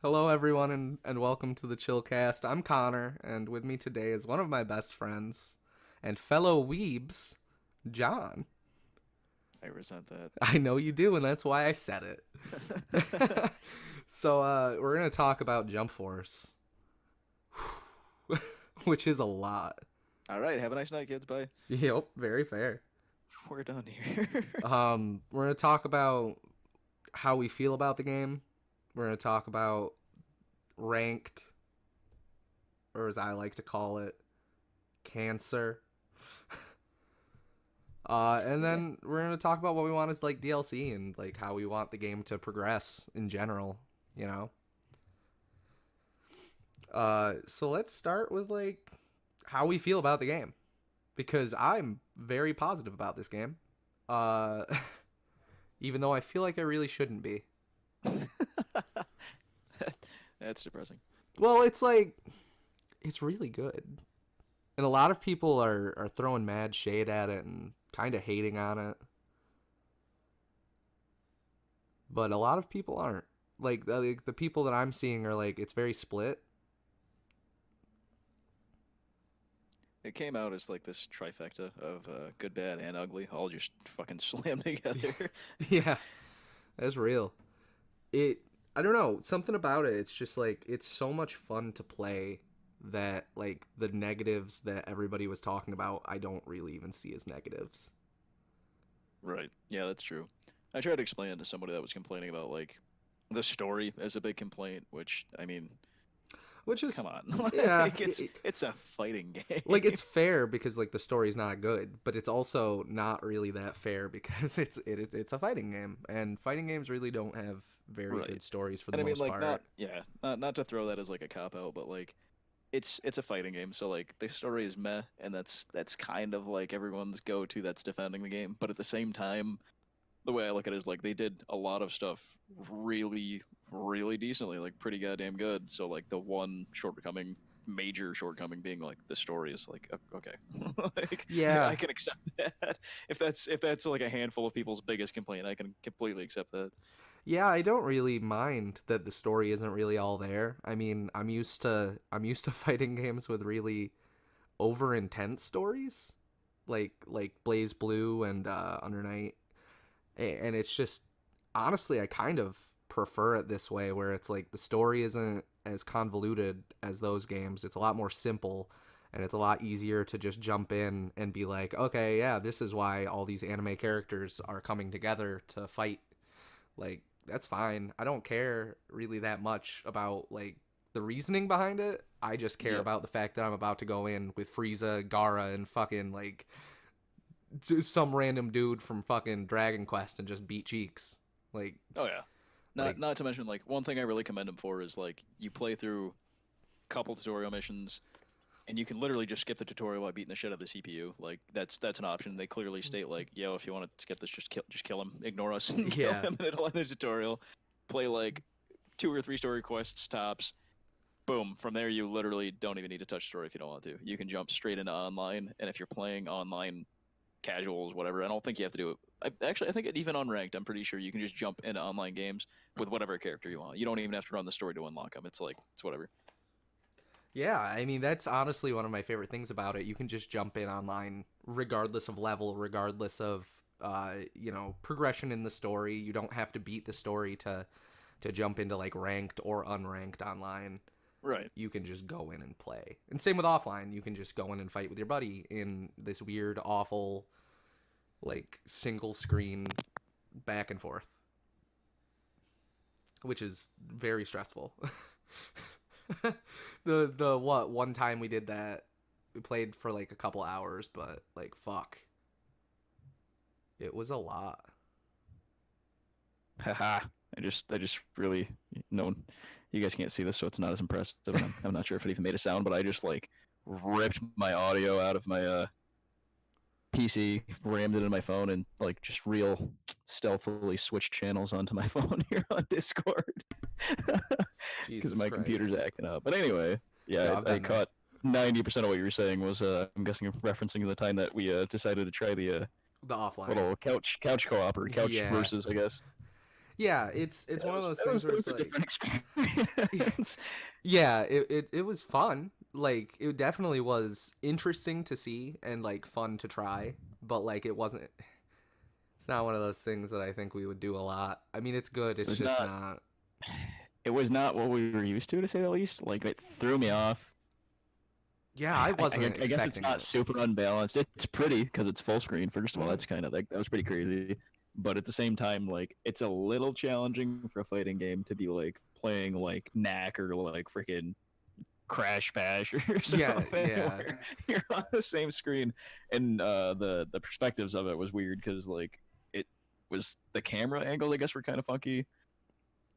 Hello, everyone, and welcome to the Chillcast. I'm Connor, and with me today is one of my best friends and fellow weebs, John. I resent that. I know you do, and that's why I said it. We're going to talk about Jump Force, which is a lot. All right, have a nice night, kids. Bye. Yep, very fair. We're done here. We're going to talk about how we feel about the game. We're going to talk about ranked, or as I like to call it, cancer. And Yeah. then we're gonna talk about what we want as like DLC and like how we want the game to progress in general. You know. So let's start with like how we feel about the game because I'm very positive about this game. Uh, even though I feel like I really shouldn't be. That's depressing. Well, it's like it's really good, and a lot of people are throwing mad shade at it and kind of hating on it. But a lot of people aren't. Like the people that I'm seeing are like it's very split. It came out as like this trifecta of good, bad, and ugly, all just fucking slammed together. Yeah, that's real. It I don't know, something about it. It's just like it's so much fun to play that like the negatives that everybody was talking about, I don't really even see as negatives. Right. Yeah, that's true. I tried to explain it to somebody that was complaining about like the story as a big complaint, which I mean, Which is come on, yeah, like it's a fighting like game. it's fair because like the story's not good, but it's also not really that fair because it's a fighting game, and fighting games really don't have very Right. good stories for the And I mean, most like, part. not to throw that as like a cop out, but like it's a fighting game, so like the story is meh, and that's kind of like everyone's go-to that's defending the game. But at the same time, the way I look at it is like they did a lot of stuff really, really decently, like pretty goddamn good. So like the one shortcoming, major shortcoming being like the story is like okay, like I Yeah, can accept that. If that's like a handful of people's biggest complaint, I can completely accept that. yeah, I don't really mind that the story isn't really all there. I mean, I'm used to fighting games with really over intense stories, like Blaze Blue and Under Night, and it's just honestly I kind of prefer it this way where it's like the story isn't as convoluted as those games. It's a lot more simple and it's a lot easier to just jump in and be like, okay, yeah, this is why all these anime characters are coming together to fight. Like that's fine. I don't care really that much about like the reasoning behind it. I just care Yep. about the fact that I'm about to go in with Frieza, Gara, and fucking like some random dude from fucking Dragon Quest and just beat cheeks. Like, Oh yeah. Not like, not to mention like one thing I really commend him for is like you play through a couple tutorial missions and you can literally just skip the tutorial by beating the shit out of the CPU. Like that's an option. They clearly state like, yo, if you want to skip this, just kill him, ignore us, and kill yeah, him, and it'll end the tutorial. Play like two or three story quests tops. Boom. From there, you literally don't even need to touch story if you don't want to. You can jump straight into online, and if you're playing online casuals, whatever, I don't think you have to do it. I think even unranked, I'm pretty sure you can just jump into online games with whatever character you want. You don't even have to run the story to unlock them. It's like it's whatever. yeah. I mean, that's honestly one of my favorite things about it. You can just jump in online, regardless of level, regardless of progression in the story. You don't have to beat the story to jump into like ranked or unranked online. Right. You can just go in and play. And same with offline. You can just go in and fight with your buddy in this weird, awful, like single screen back and forth, which is very stressful. The what one time we did that, we played for like a couple hours, but like fuck, it was a lot. Haha. I just really no you guys can't see this, so it's not as impressive. And I'm not sure if it even made a sound, but I just like ripped my audio out of my PC, rammed it in my phone, and like just real stealthily switched channels onto my phone here on Discord because Jesus my computer's Christ. acting up. But anyway, Yo, yeah, I've I been there. caught 90% of what you were saying was I'm guessing referencing the time that we decided to try the The offline. little couch co-op or couch Yeah. versus, I guess. Yeah, it's one of those things where That it's was a like, different experience. yeah, it was fun. Like it definitely was interesting to see and like fun to try, but like it wasn't. It's not one of those things that I think we would do a lot. I mean, it's good. It It's was just not. not. It was not what we were used to say the least. Like it threw me off. Yeah, I wasn't I guess it's expecting not it. super unbalanced. It's pretty because it's full screen. First of all, Hmm. that's kind of like that was pretty crazy. But at the same time, like it's a little challenging for a fighting game to be like playing like Knack or like freaking Crash Bash or Yeah, something yeah, where you're on the same screen, and the perspectives of it was weird because like it was the camera angles I guess were kind of funky.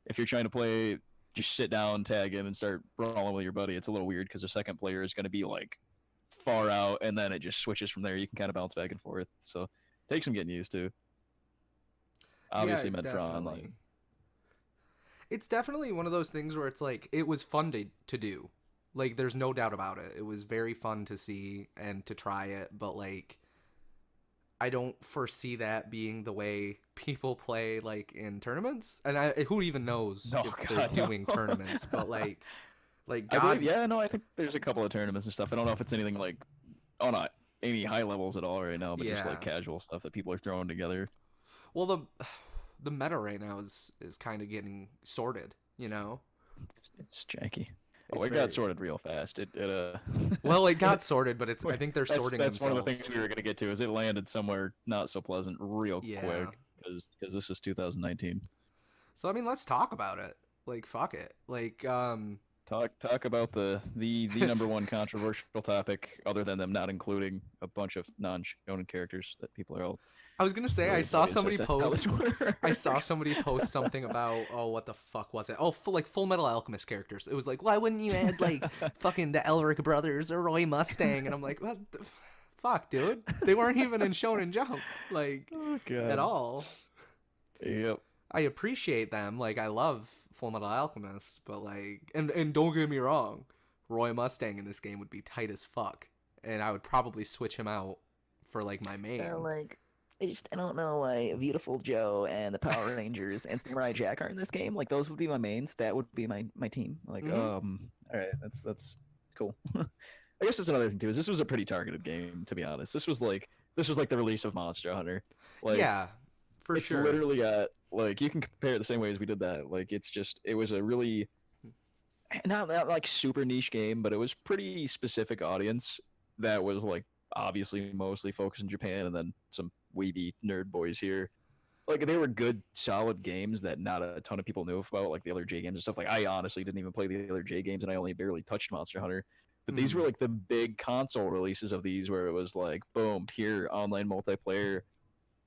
If you're trying to play, just sit down, tag in, and start brawling with your buddy, it's a little weird because the second player is going to be like far out, and then it just switches from there. You can kind of bounce back and forth. So takes some getting used to. yeah. Obviously meant for Definitely. online. It's definitely one of those things where it's like it was fun to do. Like there's no doubt about it. It was very fun to see and to try it, but like I don't foresee that being the way people play like in tournaments. And who even knows Oh if they're God, no. doing tournaments, but like I believe, God, yeah, no, I think there's a couple of tournaments and stuff. I don't know if it's anything like, oh, not any high levels at all right now, but just like yeah. casual stuff that people are throwing together. Well, the meta right now is kind of getting sorted, you know? It's janky. Oh, It's it got very sorted real fast. well, it got it sorted, but it's I think they're sorting that's one of the things themselves. we were gonna get to is it landed somewhere not so pleasant real Yeah. quick because this is 2019. So I mean, let's talk about it. Like fuck it. Like Talk about the number one controversial topic, other than them not including a bunch of non-shonen characters that people are all I was gonna say really oblivious as to how this I saw works. somebody post something about oh what the fuck was it? Oh, like Full Metal Alchemist characters. It was like why wouldn't you add like fucking the Elric brothers or Roy Mustang? And I'm like what the fuck, dude? They weren't even in Shonen Jump like Oh at god. all. Yep. I appreciate them. Like I love Full Metal Alchemist, but like and don't get me wrong, Roy Mustang in this game would be tight as fuck, and I would probably switch him out for like my main. Like, I don't know why Beautiful Joe and the Power Rangers and Samurai Jack are in this game. Like, those would be my mains. That would be my team. Like, Hmm. all right, that's cool. I guess that's another thing too. Is this was a pretty targeted game, to be honest. This was like the release of Monster Hunter. Like, Yeah, for it's sure. literally got like you can compare it the same way as we did that. Like, it's just it was a really not like super niche game, but it was pretty specific audience that was like obviously mostly focused in Japan, and then some weeby nerd boys here. Like they were good, solid games that not a ton of people knew about, like the other J games and stuff. Like I honestly didn't even play the other J games, and I only barely touched Monster Hunter. But these were Hmm. like the big console releases of these, where it was like, boom, pure online multiplayer,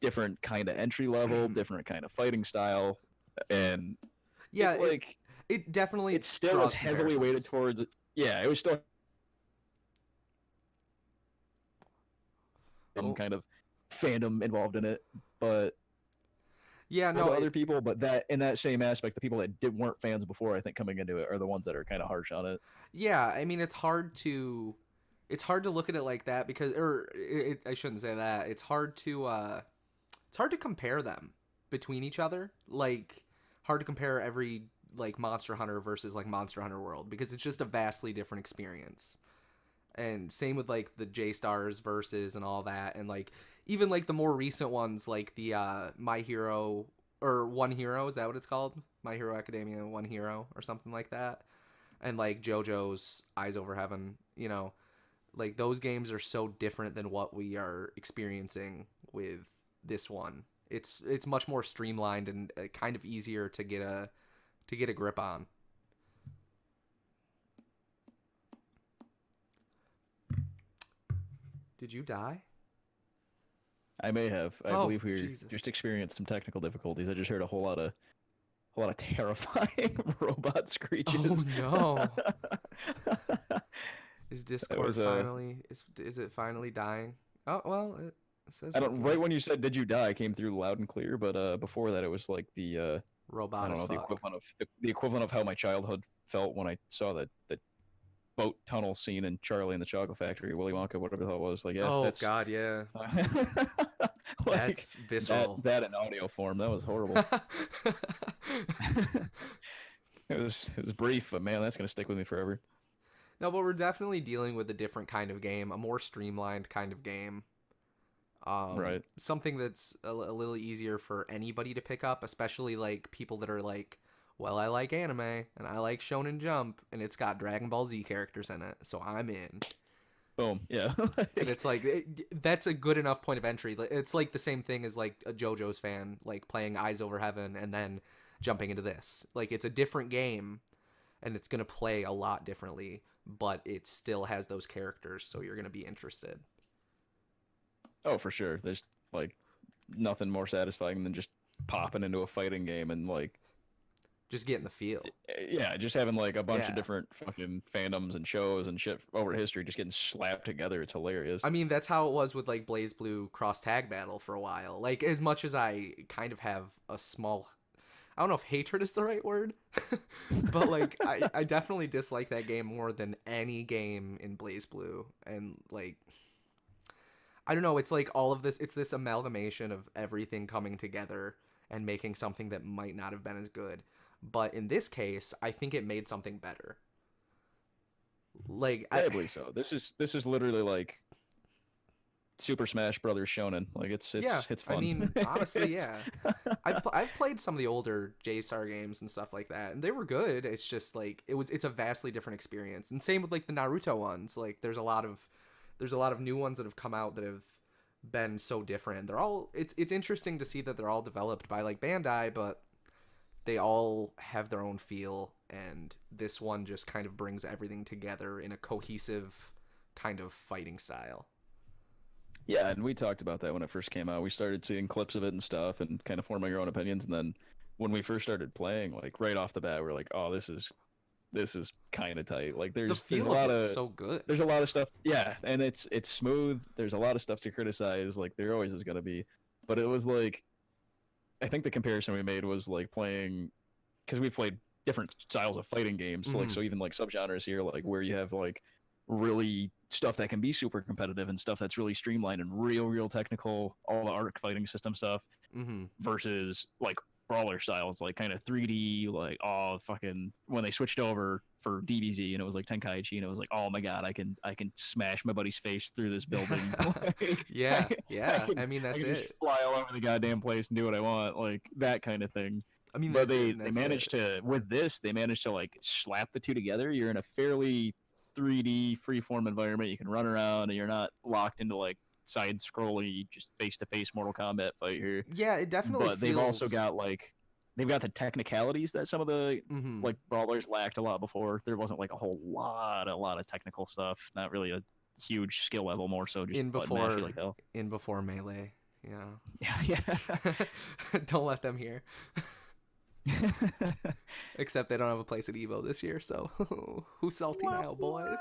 different kind of entry level, different kind of fighting style, and Yeah, it like it definitely it still was draws heavily weighted comparisons. towards. Yeah, it was still some Oh, kind of fandom involved in it, but yeah, for no, the other people, but that in that same aspect, the people that weren't fans before, I think coming into it are the ones that are kind of harsh on it. yeah. I mean, it's hard to look at it like that because, or I shouldn't say that. It's hard to compare them between each other. Like, hard to compare every like Monster Hunter versus like Monster Hunter World because it's just a vastly different experience. And same with like the J Stars versus and all that, and like even like the more recent ones like the My Hero or One Hero, is that what it's called? My Hero Academia One Hero or something like that, and like JoJo's Eyes Over Heaven. Like those games are so different than what we are experiencing with this one. It's much more streamlined and kind of easier to get a grip on. Did you die? I may have. I Oh, believe we Jesus. just experienced some technical difficulties. I just heard a lot of terrifying robot Oh screeches. no. Is It Discord was a. finally is it finally dying? Oh well, it says I we're don't. Right good. when you said "Did you die?" came through loud and clear, but before that, it was like the I Robot don't as know fuck. the equivalent of how my childhood felt when I saw that boat tunnel scene in Charlie and the Chocolate Factory, Willy Wonka, whatever the hell it was. Like, yeah, Oh that's God, yeah. like That's visceral. that in audio form. That was horrible. It was brief, but man, that's gonna stick with me forever. No, but we're definitely dealing with a different kind of game, a more streamlined kind of game. Right. Something that's a little easier for anybody to pick up, especially like people that are like, well, I like anime and I like Shonen Jump and it's got Dragon Ball Z characters in it, so I'm in. Boom. Yeah. And it's like that's a good enough point of entry. It's like the same thing as like a JoJo's fan like playing Eyes Over Heaven and then jumping into this. Like it's a different game and it's going to play a lot differently, but it still has those characters, so you're going to be interested. Oh, for sure. There's like nothing more satisfying than just popping into a fighting game and like Just getting the feel. yeah, just having like a bunch Yeah. of different fucking fandoms and shows and shit over history just getting slapped together. It's hilarious. I mean, that's how it was with like Blaze Blue Cross Tag Battle for a while. Like as much as I kind of have a small, I don't know if hatred is the right word, but like I definitely dislike that game more than any game in Blaze Blue. And like I don't know, it's like all of this, it's this amalgamation of everything coming together and making something that might not have been as good. But in this case, I think it made something better. Like I believe so. This is literally like Super Smash Brothers Shonen. Like it's yeah, it's fun. I mean, honestly, yeah. I've played some of the older J-Star games and stuff like that, and they were good. It's just like it's a vastly different experience. And same with like the Naruto ones. Like there's a lot of new ones that have come out that have been so different. They're all it's interesting to see that they're all developed by like Bandai, but they all have their own feel, and this one just kind of brings everything together in a cohesive kind of fighting style. Yeah, and we talked about that when it first came out. We started seeing clips of it and stuff and kind of forming our own opinions, and then when we first started playing, like right off the bat, we're like, "Oh, this is kind of tight." Like The there's a feel lot of of it's so good. there's a lot of stuff. Yeah, and it's smooth. There's a lot of stuff to criticize, like there always is going to be. But it was like I think the comparison we made was like playing cuz we played different styles of fighting games, like so even like subgenres here like where you have like really stuff that can be super competitive and stuff that's really streamlined and real technical, all the arc fighting system stuff versus like brawler styles, like kind of 3D, like oh fucking when they switched over for DBZ and it was like Tenkaichi and it was like oh my god, I can smash my buddy's face through this building. Like, Yeah, yeah. can- I mean, that's I can just it. fly all over the goddamn place and do what I want, like that kind of thing. I mean, But that's it, they and that's managed it. to with this they managed to like slap the two together. You're in a fairly 3D freeform environment. You can run around and you're not locked into like side scrolly just face to face Mortal Kombat fight here. Yeah, it definitely But they've also feels- got like they've got the technicalities that some of the Mhm. like brawlers lacked a lot before. There wasn't like a whole lot of technical stuff. Not really a huge skill level, more so just in button before mashy like hell. in before Melee. Yeah. Yeah. Don't let them hear. Except they don't have a place at Evo this year, so who's salty now, boys?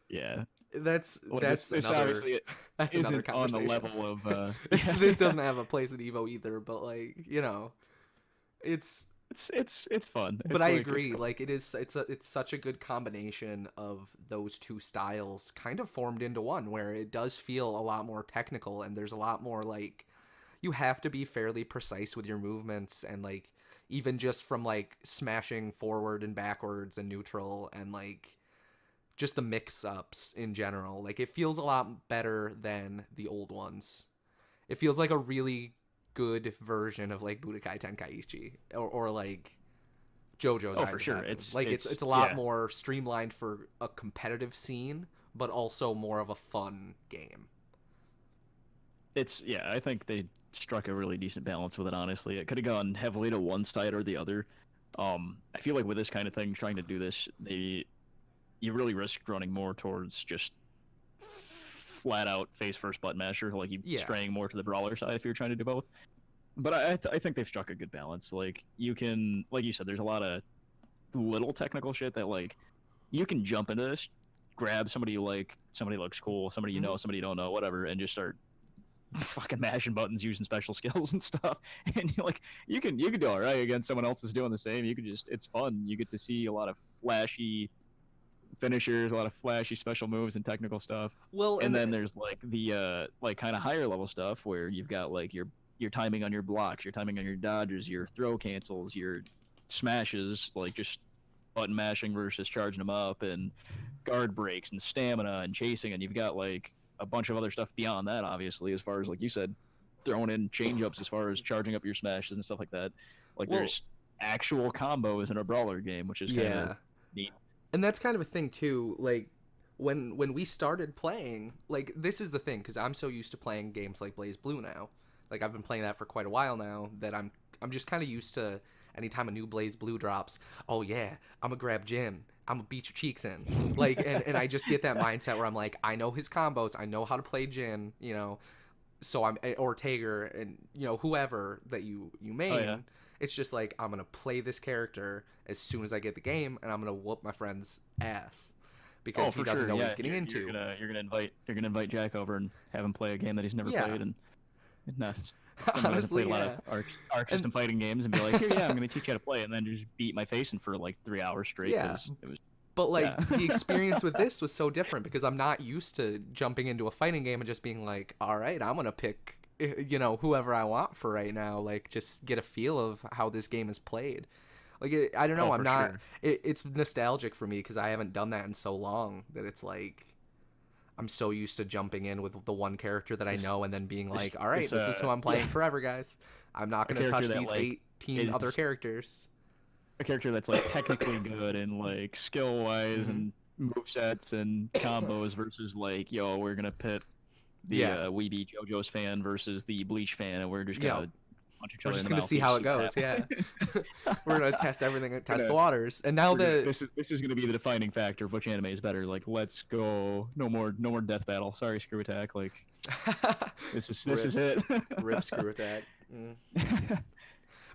Yeah. That's Well, that's this another obviously that's another isn't on the conversation. level of This doesn't have a place at Evo either, but like, you know, it's it's fun. but It's I like, it's agree. cool. Like it's such a good combination of those two styles kind of formed into one, where it does feel a lot more technical and there's a lot more like you have to be fairly precise with your movements, and like even just from like smashing forward and backwards and neutral and like just the mix ups in general. Like it feels a lot better than the old ones. It feels like a really good version of like Budokai Tenkaichi or like JoJo's Oh, Eyes for of sure. Heaven. It's like it's a lot yeah. more streamlined for a competitive scene, but also more of a fun game. It's yeah, I think they struck a really decent balance with it, honestly. It could have gone heavily to one side or the other. I feel like with this kind of thing, trying to do this, you really risk running more towards just flat out face first button masher, like you Yeah. straying more to the brawler side if you're trying to do both. But I think they've struck a good balance. Like you can, like you said, there's a lot of little technical shit that like you can jump into this, grab somebody you like, somebody looks cool, somebody you know, somebody you don't know, whatever, and just start fucking mashing buttons using special skills and stuff. And you're like you can do all right against someone else that's doing the same. You could just it's fun. You get to see a lot of flashy finishers, a lot of flashy special moves and technical stuff. Well, And then there's like the like kind of higher level stuff where you've got like your timing on your blocks, your timing on your dodges, your throw cancels, your smashes, like just button mashing versus charging them up, and guard breaks and stamina and chasing, and you've got like a bunch of other stuff beyond that, obviously, as far as like you said, throwing in change ups as far as charging up your smashes and stuff like that. Like Well- there's actual combos in a brawler game, which is kind yeah. of neat. And that's kind of a thing too, like when we started playing, like this is the thing, because I'm so used to playing games like Blaze Blue now. Like I've been playing that for quite a while now that I'm just kind of used to anytime a new Blaze Blue drops, oh yeah, I'm gonna grab Jin, I'm gonna beat your cheeks in. Like and I just get that mindset where I'm like, I know his combos, I know how to play Jin, you know. So I'm or Tager and you know whoever that you main. Oh, yeah. It's just like I'm gonna play this character as soon as I get the game, and I'm gonna whoop my friend's ass because he doesn't know what he's getting into. You're gonna invite Jack over and have him play a game that he's never Yeah. played, and not someone who hasn't Honestly, played a lot yeah. of arc system fighting games, and be like, here, yeah, I'm gonna teach you how to play, and then just beat my face in for like 3 hours straight. Yeah. 'Cause it was But like Yeah. the experience with this was so different because I'm not used to jumping into a fighting game and just being like, all right, I'm gonna pick you know whoever I want for right now. Like just get a feel of how this game is played. Like I don't know, Oh, I'm for not. sure. It's nostalgic for me because I haven't done that in so long that it's like I'm so used to jumping in with the one character that I This- know and then being this- like, all right, this, this is who I'm playing yeah. forever, guys. I'm not gonna touch character that, these like, 18 other is- characters. a character that's like technically good and like skill wise Mhm. and movesets and combos versus like, yo, we're gonna pit the Yeah. Weeby JoJo's fan versus the Bleach fan, and we're just Yeah. gonna punch each We're other just in the gonna mouth see and how it see goes. what Yeah, happens. we're gonna test everything, test the Gonna- waters. And now We're gonna- the this is gonna be the defining factor of which anime is better. Like, let's go. No more death battle. Sorry, Screw Attack. Like, this is it. rip screw attack. Mm.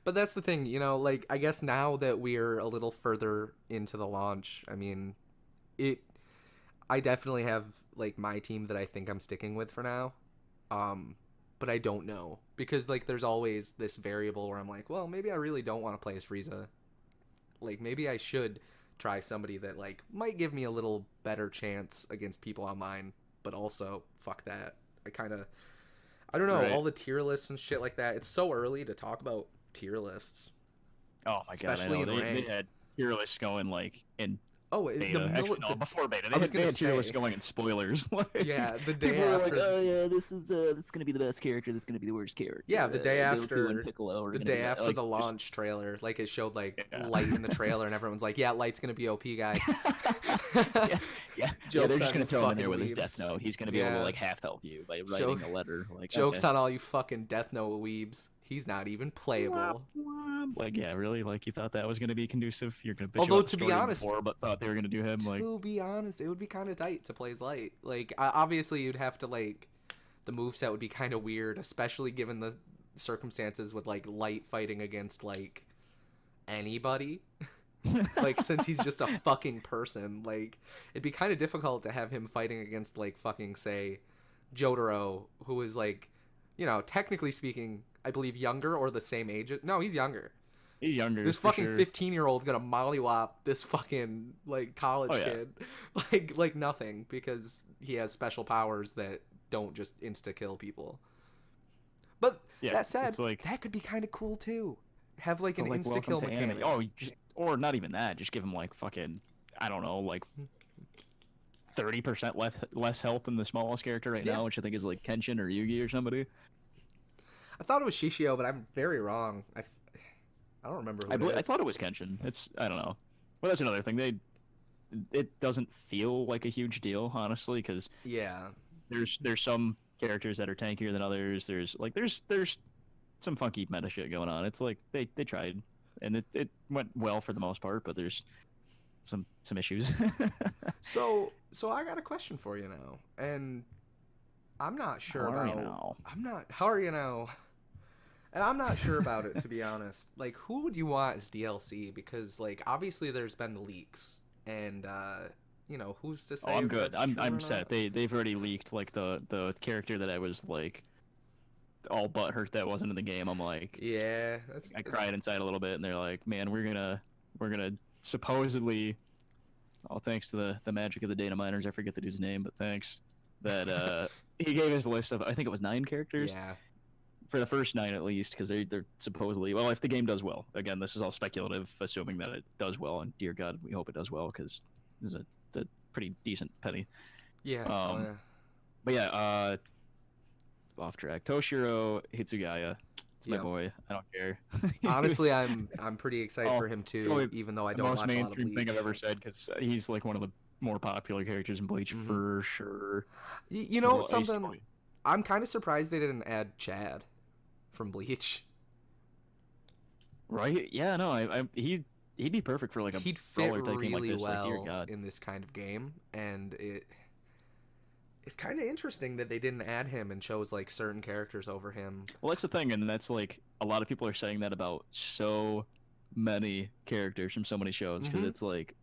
But that's the thing, you know. Like I guess now that we're a little further into the launch, I mean, I definitely have like my team that I think I'm sticking with for now. But I don't know because like there's always this variable where I'm like, well, maybe I really don't want to play as Frieza. Like maybe I should try somebody that like might give me a little better chance against people online, but also fuck that. I don't know, Right. all the tier lists and shit like that. It's so early to talk about tier lists. Oh my god, I Especially know. in They ranked. had tier lists going like in Oh, beta. Actually, no, before beta. I They was had gonna tier lists say- going in spoilers. Like, yeah, the day People were like, after. "Oh yeah, this is gonna be the best character. This is gonna be the worst character." Yeah, the day Goku after- and Piccolo are The gonna day be after like, the just- launch trailer, like it showed like Yeah. Light in the trailer, and everyone's like, "Yeah, Light's gonna be OP, guys." yeah, Jokes they're just on gonna the throw him in there fucking with his weebs. Death Note. He's gonna be able Yeah. to like half help you by writing Joke- a letter. Like, Jokes okay. on all you fucking Death Note weebs. He's not even playable. Like, yeah, really? Like, you thought that was gonna be conducive? You're gonna bitch Although, about the to be story honest- before, but thought they were gonna do him like. To be honest, it would be kind of tight to play as Light. Like, obviously, you'd have to like, the moveset would be kind of weird, especially given the circumstances with like Light fighting against like anybody. Like, since he's just a fucking person, like, it'd be kind of difficult to have him fighting against like fucking say, Jotaro, who is like, you know, technically speaking, I believe younger or the same age. No, he's younger. He's younger. This for fucking sure. 15-year-old gonna mollywop this fucking like college Oh, yeah. kid like nothing because he has special powers that don't just insta kill people. But Yeah, that said, it's like- that could be kind of cool too. Have like an But, like, insta kill welcome to anime. mechanic. Oh, or not even that. Just give him like fucking, I don't know, like 30% less health than the smallest character right Yeah. now, which I think is like Kenshin or Yugi or somebody. I thought it was Shishio, but I'm very wrong. I don't remember who it I is. thought it was Kenshin. It's I don't know. Well, that's another thing. It doesn't feel like a huge deal, honestly, because Yeah. there's some characters that are tankier than others. There's some funky meta shit going on. It's like they tried, and it went well for the most part, but there's some issues. So I got a question for you now, and I'm not sure How are you about. now? I'm not. How are you now? And I'm not sure about it, to be honest. Like, who would you want as DLC? Because like obviously there's been leaks, and you know, who's to say? Oh, I'm if good. that's true I'm or set. not? They've already leaked like the character that I was like all butthurt that wasn't in the game. I'm like, Yeah, that's. I cried inside a little bit, and they're like, man, we're gonna supposedly all thanks to the magic of the data miners. I forget the dude's name, but thanks. That he gave us a list of, I think it was 9 characters. Yeah. For the first 9 at least, because they're supposedly, well, if the game does well. Again, this is all speculative, assuming that it does well, and dear God, we hope it does well, because it's a pretty decent penny. Yeah. Yeah. But yeah, off track. Toshiro Hitsugaya. It's my Yep. boy. I don't care. Honestly, I'm pretty excited Oh, for him too, probably even though I the don't most watch a lot of mainstream Bleach. thing I've ever said, because he's like one of the more popular characters in Bleach Mhm. for sure. You know Little icy something? boy. I'm kind of surprised they didn't add Chad from Bleach. Right? Yeah, no, he'd be perfect for like a He'd fit brawler type game like really this. Like, dear well God. in this kind of game, and it's kind of interesting that they didn't add him and chose like certain characters over him. Well, that's the thing, and that's like a lot of people are saying that about so many characters from so many shows, because Mhm. it's like,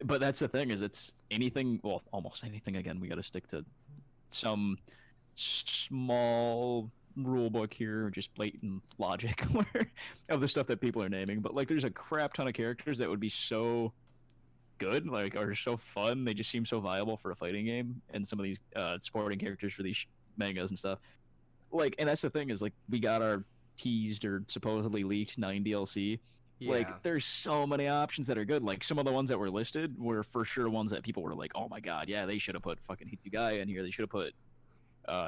but that's the thing, is it's anything, well, almost anything. Again, we got to stick to some small rule book here, just blatant logic of the stuff that people are naming. But like, there's a crap ton of characters that would be so good, like, are so fun. They just seem so viable for a fighting game, and some of these sporting characters for these mangas and stuff. Like, and that's the thing, is like, we got our teased or supposedly leaked 9 DLC. Yeah. Like, there's so many options that are good. Like, some of the ones that were listed were for sure ones that people were like, oh my God, yeah, they should have put fucking Hitsugaya in here. They should have put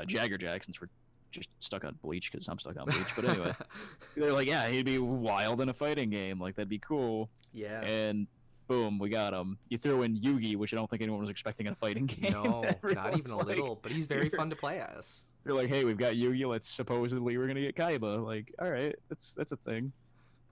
Jagger Jack, since we're just stuck on Bleach, because I'm stuck on Bleach. But anyway, they're like, yeah, he'd be wild in a fighting game. Like, that'd be cool. yeah. And boom, we got him. You throw in Yugi, which I don't think anyone was expecting in a fighting game. No, not even Everyone's a like- little, but he's very fun to play as. They're like, hey, we've got Yugi. Let's supposedly we're gonna get Kaiba. Like, all right, that's a thing.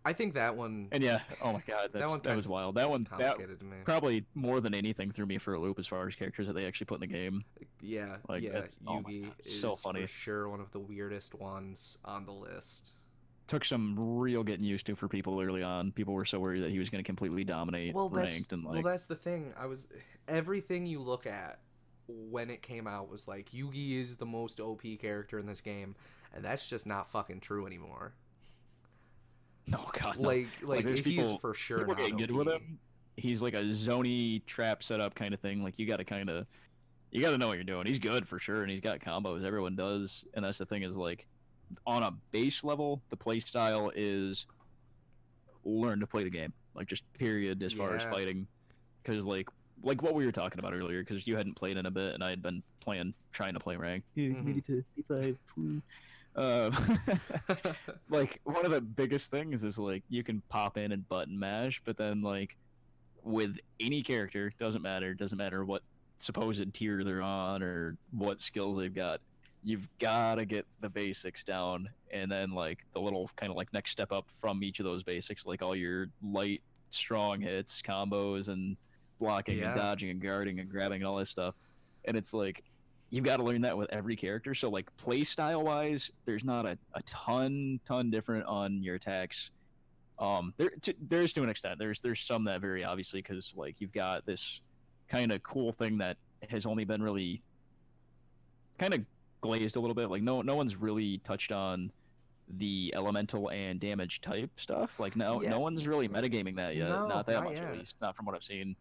I think that one And yeah, oh my God, one that was kinda wild. That one, that complicated to me. probably more than anything threw me for a loop as far as characters that they actually put in the game. Yeah, Like, yeah. that's- oh my Yugi God, is so funny. for sure one of the weirdest ones on the list. Took some real getting used to for people early on. People were so worried that he was going to completely dominate ranked, and like, that's the thing. Everything you look at when it came out was like Yugi is the most OP character in this game, and that's just not fucking true anymore. no God, no. Like there's he is people- for sure people not getting good OP. with him. He's like a zony trap setup kind of thing. Like, you got to know what you're doing. He's good for sure, and he's got combos. Everyone does, and that's the thing, is like, on a base level, the play style is learn to play the game, like, just period, as far as Yeah. fighting, because like what we were talking about earlier, because you hadn't played in a bit, and I had been trying to play rank. Mhm. to 55. Like, one of the biggest things is like, you can pop in and button mash, but then like, with any character, doesn't matter what supposed tier they're on or what skills they've got, you've got to get the basics down, and then like the little kind of like next step up from each of those basics, like all your light strong hits, combos, and blocking Yeah. and dodging and guarding and grabbing and all this stuff. And it's like, you've got to learn that with every character. So like, play style wise, there's not a ton different on your attacks. There's to an extent. There's some that vary, obviously, because like, you've got this kind of cool thing that has only been really kind of glazed a little bit. Like, no one's really touched on the elemental and damage type stuff. Like, no one's really metagaming that yet. No, Not that not much, yet. at least, not from what I've seen.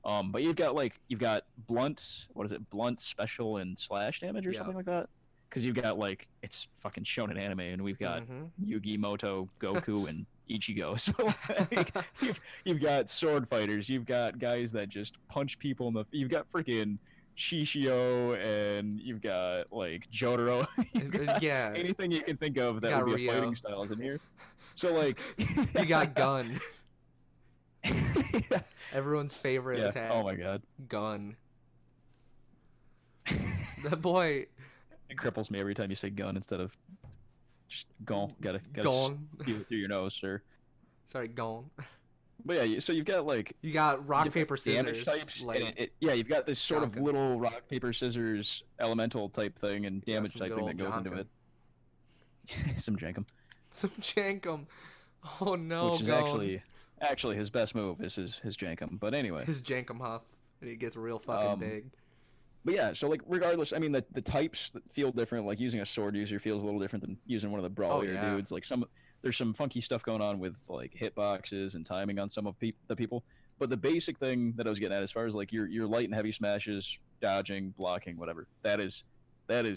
But you've got blunt, what is it, blunt, special, and slash damage or Yeah. something like that. Because you've got like, it's fucking shonen anime, and we've got Mhm. Yugi, Moto, Goku, and Ichigo. So like, you've got sword fighters, you've got guys that just punch people in the. You've got freaking Shishio, and you've got like Jotaro. You've got Yeah, anything you can think of that got would be Rio. a fighting styles in here. So like, you got Gun, yeah. everyone's favorite Yeah. attack. Oh my God. Gun. That boy, It cripples me every time you say gun instead of just gon. Gotta Gon. feel it through your nose, sir. Sorry, Gon. But yeah, so you've got like You got rock different paper damage scissors. types, Like, and yeah, you've got this sort of Jonkin. little rock paper scissors elemental type thing and Yeah, damage some type good thing old that goes into Jonkin. it. Some jankum, some Jankum. Oh no, which is Gon. actually his best move is his jankum. But anyway, His Jankum Huff, and he gets real fucking Um, big. but yeah, so like, regardless, I mean, the types that feel different. Like, using a sword user feels a little different than using one of the brawlier yeah. dudes. Like, there's some funky stuff going on with like hitboxes and timing on some of the people. But the basic thing that I was getting at, as far as like your light and heavy smashes, dodging, blocking, whatever, that is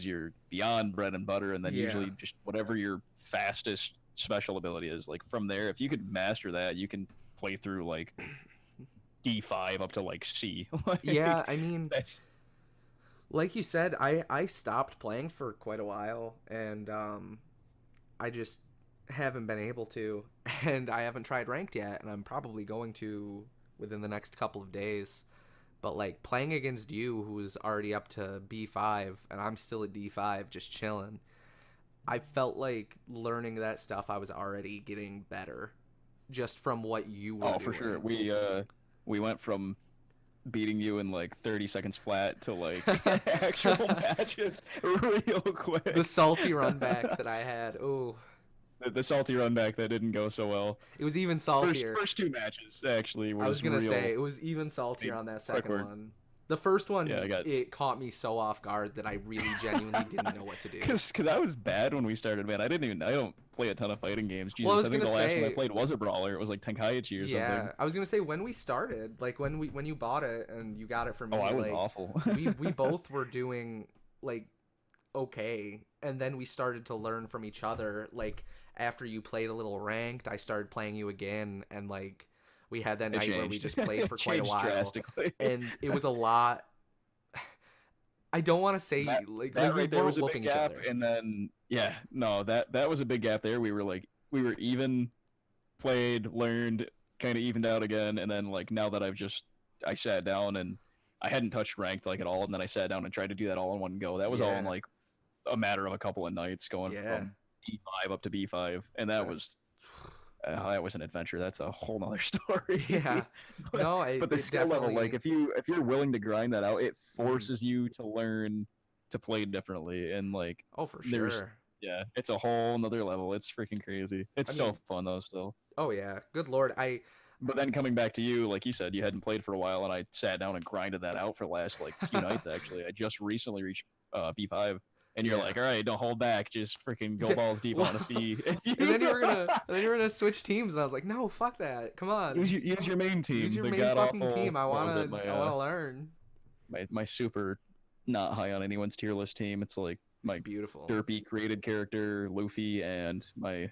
your beyond bread and butter, and then Yeah. usually just whatever your fastest special ability is. Like from there, if you could master that, you can play through like D5 up to like C. Like, Yeah, I mean, that's like you said, I stopped playing for quite a while, and I just haven't been able to, and I haven't tried ranked yet, and I'm probably going to within the next couple of days. But like playing against you, who's already up to B5, and I'm still at D5, just chilling. I felt like learning that stuff, I was already getting better, just from what you were. oh for sure. We went from beating you in like 30 seconds flat to like actual matches real quick. The salty run back that I had. Oh, The salty run back that didn't go so well. it was even saltier. First two matches actually I was gonna real. say it was even saltier on that second word. one. The first one, Yeah, it caught me so off guard that I really genuinely didn't know what to do. Cause I was bad when we started, man. I don't play a ton of fighting games. Jesus, Well, I was I think the gonna last one I say- played was a brawler. It was like Tenkaichi or Yeah, something. I was gonna say when we started, like when you bought it and you got it for me, Oh, I was like awful. we both were doing like okay, and then we started to learn from each other. Like after you played a little ranked, I started playing you again, and like we had that It night where we changed. just played for It quite a changed while, drastically. and it was a lot. I don't want to say That like right we there weren't was a whooping big each gap, other. and then that was a big gap there. We were even, played, learned, kind of evened out again, and then like now that I sat down and I hadn't touched ranked like at all, and then I sat down and tried to do that all in one go. That was all in Yeah. like a matter of a couple of nights, going Yeah. from D5 up to B5, and that was an adventure. That's a whole nother story. Yeah. but, No, but the it skill level, definitely- like if you're willing to grind that out, it forces you to learn to play differently, and like Oh, for there's- sure. yeah, it's a whole nother level. It's freaking crazy. It's I so mean- fun though still. Oh yeah. Good lord. But then coming back to you, like you said, you hadn't played for a while, and I sat down and grinded that out for the last like few nights. Actually, I just recently reached B5, and you're Yeah. like, all right, don't hold back, just freaking go balls deep. I want to see. If you... And then you were gonna switch teams, and I was like, no, fuck that. Come on. use your main team. Use your the main fucking god-awful- team. I what was wanna it? learn. My super not high on anyone's tier list team. It's like my It's beautiful. derpy created character Luffy and my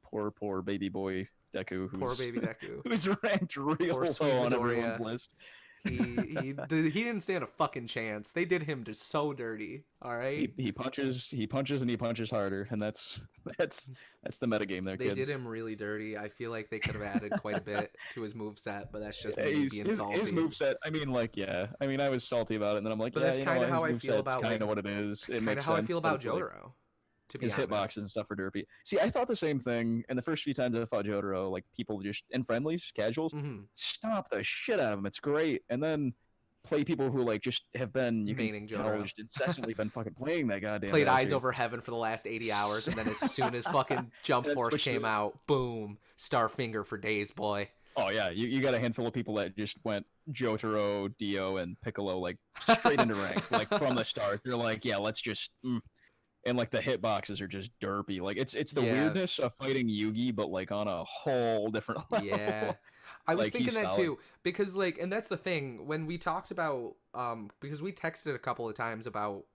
poor baby boy Deku, who's Poor baby Deku. who's ranked real Poor sweet low on Midoriya. everyone's list. He didn't stand a fucking chance. They did him just so dirty. All right. He punches and he punches harder, and that's the metagame there, They kids. did him really dirty. I feel like they could have added quite a bit to his moveset, but that's just Yeah, me being his salty. moveset. I mean, like, yeah. I mean, I was salty about it, and then I'm like, But yeah, that's you know kinda what, how his I feel moveset's about, kind like- of what it is. It's It kind makes of how I sense, feel but about it's like- Jotaro. To be his honest. hitboxes and stuff are derpy. See, I thought the same thing, and the first few times I fought Jotaro, like people just and friendlies, casuals, Mhm. stomp the shit out of him. It's great, and then play people who like just have been Maining can tell, Jotaro. just incessantly been fucking playing that goddamn. Played Eyes bastard. Over Heaven for the last 80 hours, and then as soon as fucking Jump And then Force switched came to- out, boom, Starfinger for days, boy. Oh yeah, you got a handful of people that just went Jotaro, Dio, and Piccolo like straight into rank, like from the start. They're like, yeah, let's just. And like the hitboxes are just derpy. Like it's the Yeah. weirdness of fighting Yugi, but like on a whole different level. Yeah. I was Like, thinking he's that solid. too, because like, and that's the thing, when we talked about, because we texted a couple of times about,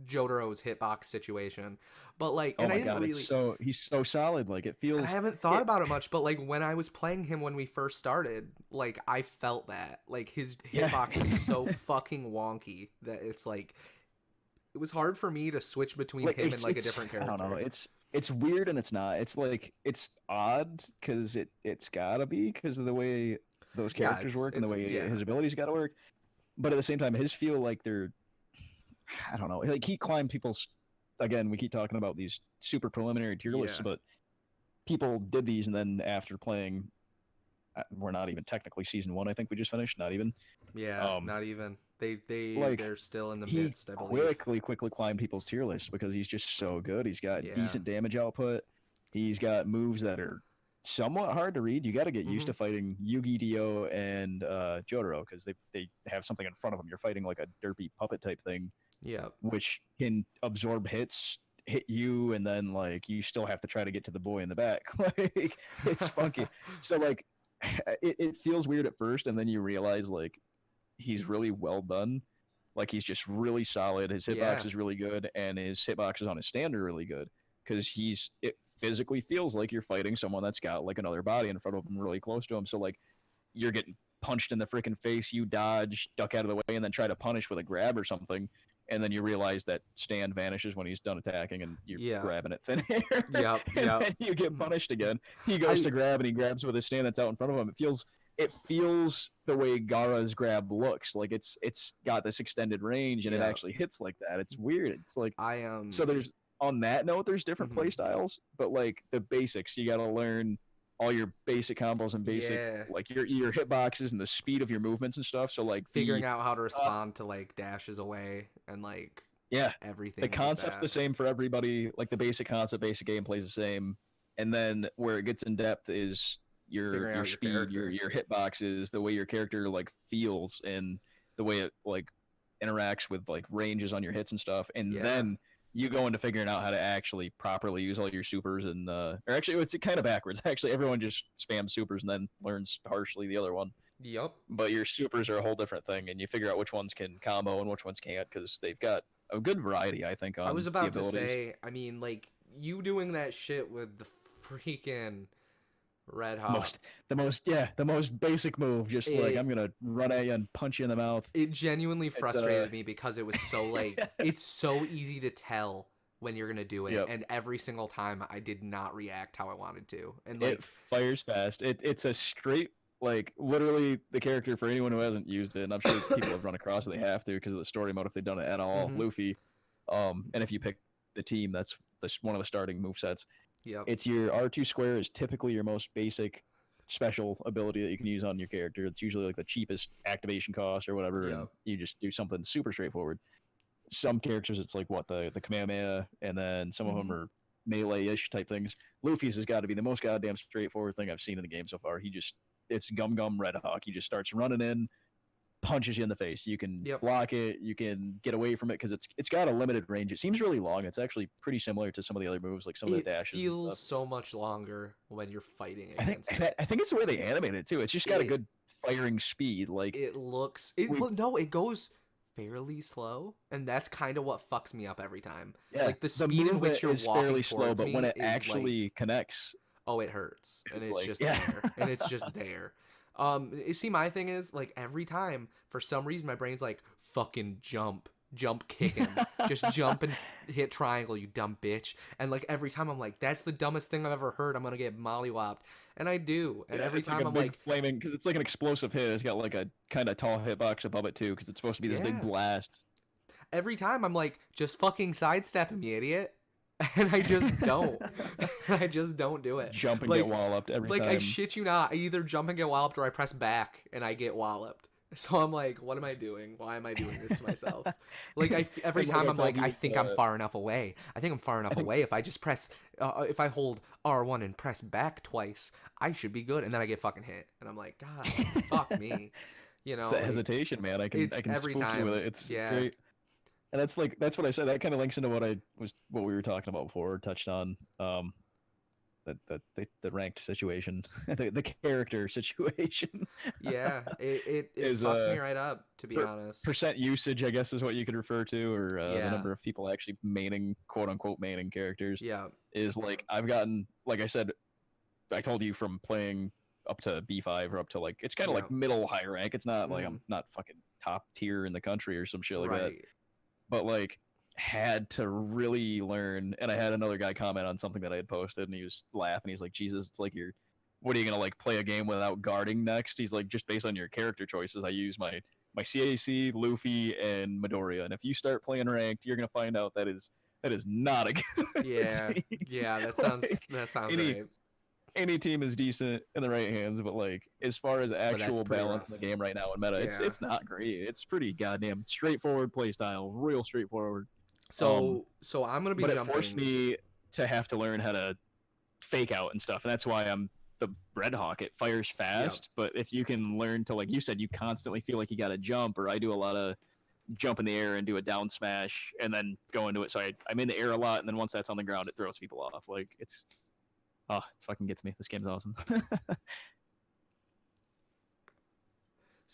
Jotaro's hitbox situation, but like, Oh and I my didn't god, really, he's so solid. Like it and feels. I haven't thought it- about it much, but like when I was playing him when we first started, like I felt that, like his Yeah. hitbox is so fucking wonky that it's like, it was hard for me to switch between like, him and it's- like a it's- different character. I don't know. It's weird and it's not. It's like it's odd because it's gotta be because of the way those Yeah, characters it's- work and the it's- way yeah. his abilities gotta work. But at the same time, his feel like they're. I don't know. Like he climbed people's. Again, we keep talking about these super preliminary tier lists, Yeah. but people did these, and then after playing, we're not even technically season 1. I think we just finished. Not even. Yeah, Um, not even. like, They're still in the He midst, I believe. quickly climbed people's tier lists because he's just so good. He's got Yeah. decent damage output. He's got moves that are somewhat hard to read. You got to get used Mhm. to fighting Yugi, Dio, and Jotaro because they have something in front of them. You're fighting like a derpy puppet type thing, Yeah. which can absorb hits, hit you, and then like you still have to try to get to the boy in the back. Like it's funky. So like it feels weird at first, and then you realize like he's really well done. Like he's just really solid. His hitbox Yeah. is really good, and his hitboxes on his stand are really good because it physically feels like you're fighting someone that's got like another body in front of him, really close to him. So like you're getting punched in the freaking face, you dodge, duck out of the way, and then try to punish with a grab or something. And then you realize that stand vanishes when he's done attacking, and you're Yeah. grabbing at thin air. Yep, And yep. then you get punished again. He goes to grab, and he grabs with his stand that's out in front of him. It feels the way Gara's grab looks. Like it's got this extended range, and it Yeah. actually hits like that. It's weird. It's like I so there's on that note, there's different Mhm. play styles, but like the basics, you got to learn all your basic combos and basic Yeah. like your hitboxes and the speed of your movements and stuff. So like figuring out how to respond to like dashes away and like yeah, everything. the like concept's that. the same for everybody. Like the basic concept, basic gameplay is the same, and then where it gets in depth is Figuring your out your speed, character. your hitboxes, the way your character like feels, and the way it like interacts with like ranges on your hits and stuff, and Yeah. then you go into figuring out how to actually properly use all your supers and or actually it's kind of backwards. Actually, everyone just spams supers and then learns harshly the other one. Yep. But your supers are a whole different thing, and you figure out which ones can combo and which ones can't because they've got a good variety, I think. On I was the about to abilities. say, I mean, like you doing that shit with the freaking Red Hawk. the most basic move, just like I'm gonna run at you and punch you in the mouth. It genuinely frustrated me because it was so like it's so easy to tell when you're gonna do it, Yep. and every single time I did not react how I wanted to, and like It fires fast. It's a straight like literally the character for anyone who hasn't used it, and I'm sure people have run across it. They have to because of the story mode if they've done it at all. Mhm. Luffy, and if you pick the team, that's one of the starting movesets. yep. It's your R2 square is typically your most basic special ability that you can use on your character. It's usually like the cheapest activation cost or whatever, and Yep. you just do something super straightforward. Some characters it's like what the Kamehameha, and then some of them are melee-ish type things. Luffy's has got to be the most goddamn straightforward thing I've seen in the game so far. It's Gum Gum Red Hawk. He just starts running in, punches you in the face. You can Yep. block it, you can get away from it because it's got a limited range. It seems really long. It's actually pretty similar to some of the other moves, like some of the It dashes. feels and stuff. so much longer when you're fighting I think against and it. I think it's the way they animate it too. It's just got a It- good firing speed. Like It looks it We- well, no, it goes fairly slow, and that's kind of what fucks me up every time. yeah, like the speed in which movement you're is walking fairly slow, towards but when me it is, like, actually connects, oh, it hurts, and It's it's like- just yeah. there, and it's just there. You see, my thing is like every time for some reason my brain's like fucking jump, kick him, just jump and hit triangle, you dumb bitch. And like every time I'm like, that's the dumbest thing I've ever heard. I'm gonna get mollywopped, and I do. And Yeah, every it's time like a I'm big like, flaming because it's like an explosive hit. It's got like a kind of tall hitbox above it too because it's supposed to be this big Yeah. blast. every time I'm like, just fucking sidestep him, you idiot. And I just don't. I just don't do it. Jump and Like- get walloped every Like time. I shit you not, I either jump and get walloped or I press back and I get walloped. So I'm like, what am I doing? Why am I doing this to myself? Like every And like time I I'm told like, you, I think I'm far enough away. I think I'm far enough think- away. If I just press, if I hold R1 and press back twice, I should be good. And then I get fucking hit, and I'm like, God, fuck me. You know, It's that like, hesitation, man. I it's can every spook you time. with it. It's Yeah. great. And that's what I said. That kind of links into what we were talking about before, touched on the ranked situation, the character situation. yeah, it Is, fucked me right up, to be honest. Percent usage, I guess, is what you could refer to, or Yeah. the number of people actually maining, quote unquote, maining characters. Yeah, Is like I've gotten, like I said, I told you from playing up to B5 or up to like it's kind of Yeah. like middle high rank. It's not like Mhm. I'm not fucking top tier in the country or some shit like that. right. But like had to really learn. And I had another guy comment on something that I had posted, and he was laughing. He's like, Jesus, it's like what are you gonna like play a game without guarding next? He's like, just based on your character choices, I use my CAC, Luffy, and Midoriya. And if you start playing ranked, you're gonna find out that is not a good Yeah, team. yeah, that Like, sounds any- right. Any team is decent in the right hands, but like as far as that's actual pretty balance rough. in the game right now in meta, Yeah. it's not great. It's pretty goddamn straightforward play style, real straightforward. So I'm gonna be But it jumping. forced me to have to learn how to fake out and stuff, and that's why I'm the Red Hawk. It fires fast, but if you can learn to, like you said, you constantly feel like you got to jump, or I do a lot of jump in the air and do a down smash and then go into it. So I'm in the air a lot, and then once that's on the ground, it throws people off. Like it fucking gets me. This game's awesome.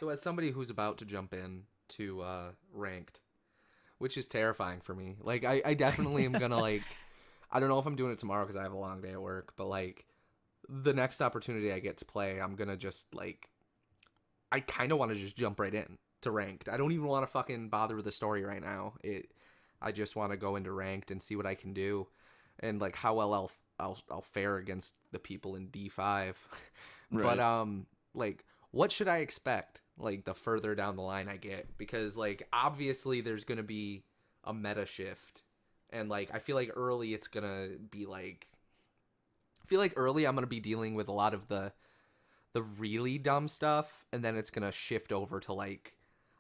So as somebody who's about to jump in to ranked, which is terrifying for me. Like I definitely am gonna like I don't know if I'm doing it tomorrow because I have a long day at work, but like the next opportunity I get to play, I'm gonna just like I kind of want to just jump right in to ranked. I don't even want to fucking bother with the story right now. I just want to go into ranked and see what I can do, and like how well I'll fare against the people in D5. Right. But like what should I expect like the further down the line I get? Because like obviously there's gonna be a meta shift, and like I feel like early it's gonna be like I feel like early I'm gonna be dealing with a lot of the really dumb stuff, and then it's gonna shift over to like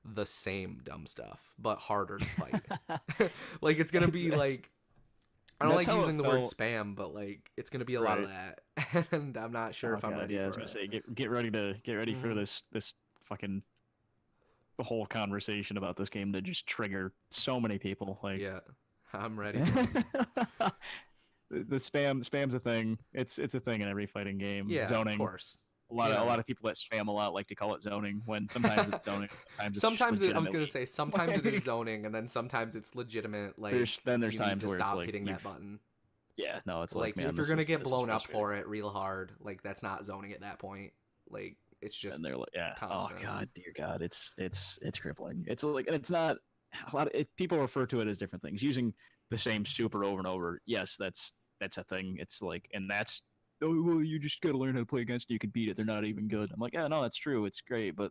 the same dumb stuff but harder to fight. Like it's gonna be like I don't That's like how it using the word felt. spam, but like it's gonna be a lot of that, and I'm not sure Oh if I'm god, ready yeah, I was for gonna it. say get ready for Mhm. this fucking whole conversation about this game to just trigger so many people. Like Yeah, I'm ready for it. the spam's a thing. It's a thing in every fighting game. Yeah, of Zoning. course. A lot You of know, people that spam a lot like to call it zoning when sometimes it's zoning, sometimes it's just sometimes I was gonna legitimately. say sometimes it is zoning, and then sometimes it's legitimate. Like There's you need times to where it's stop like hitting you've that button. yeah, no, it's like Like man, if you're gonna get this is blown up frustrating. for it real hard, like that's not zoning at that point. Like it's just And they're like, yeah, oh constant. god, dear god, it's crippling. It's like, and it's not a lot of people refer to it as different things, using the same super over and over. Yes, that's a thing. It's like, and that's oh well, you just gotta learn how to play against it. You can beat it. They're not even good. I'm like, yeah, no, that's true. It's great, but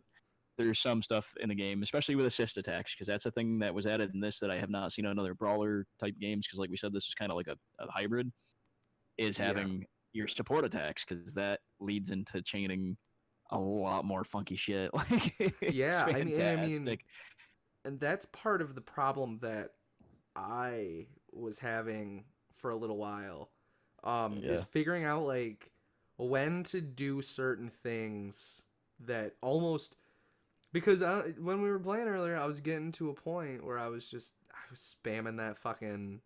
there's some stuff in the game, especially with assist attacks, because that's a thing that was added in this that I have not seen in other brawler type games. Because like we said, this is kind of like a hybrid. Is Yeah, having your support attacks because that leads into chaining a lot more funky shit. Like it's yeah. I mean, fantastic. and that's part of the problem that I was having for a little while. Is Yeah. figuring out like when to do certain things that almost because when we were playing earlier, I was getting to a point where I was spamming that fucking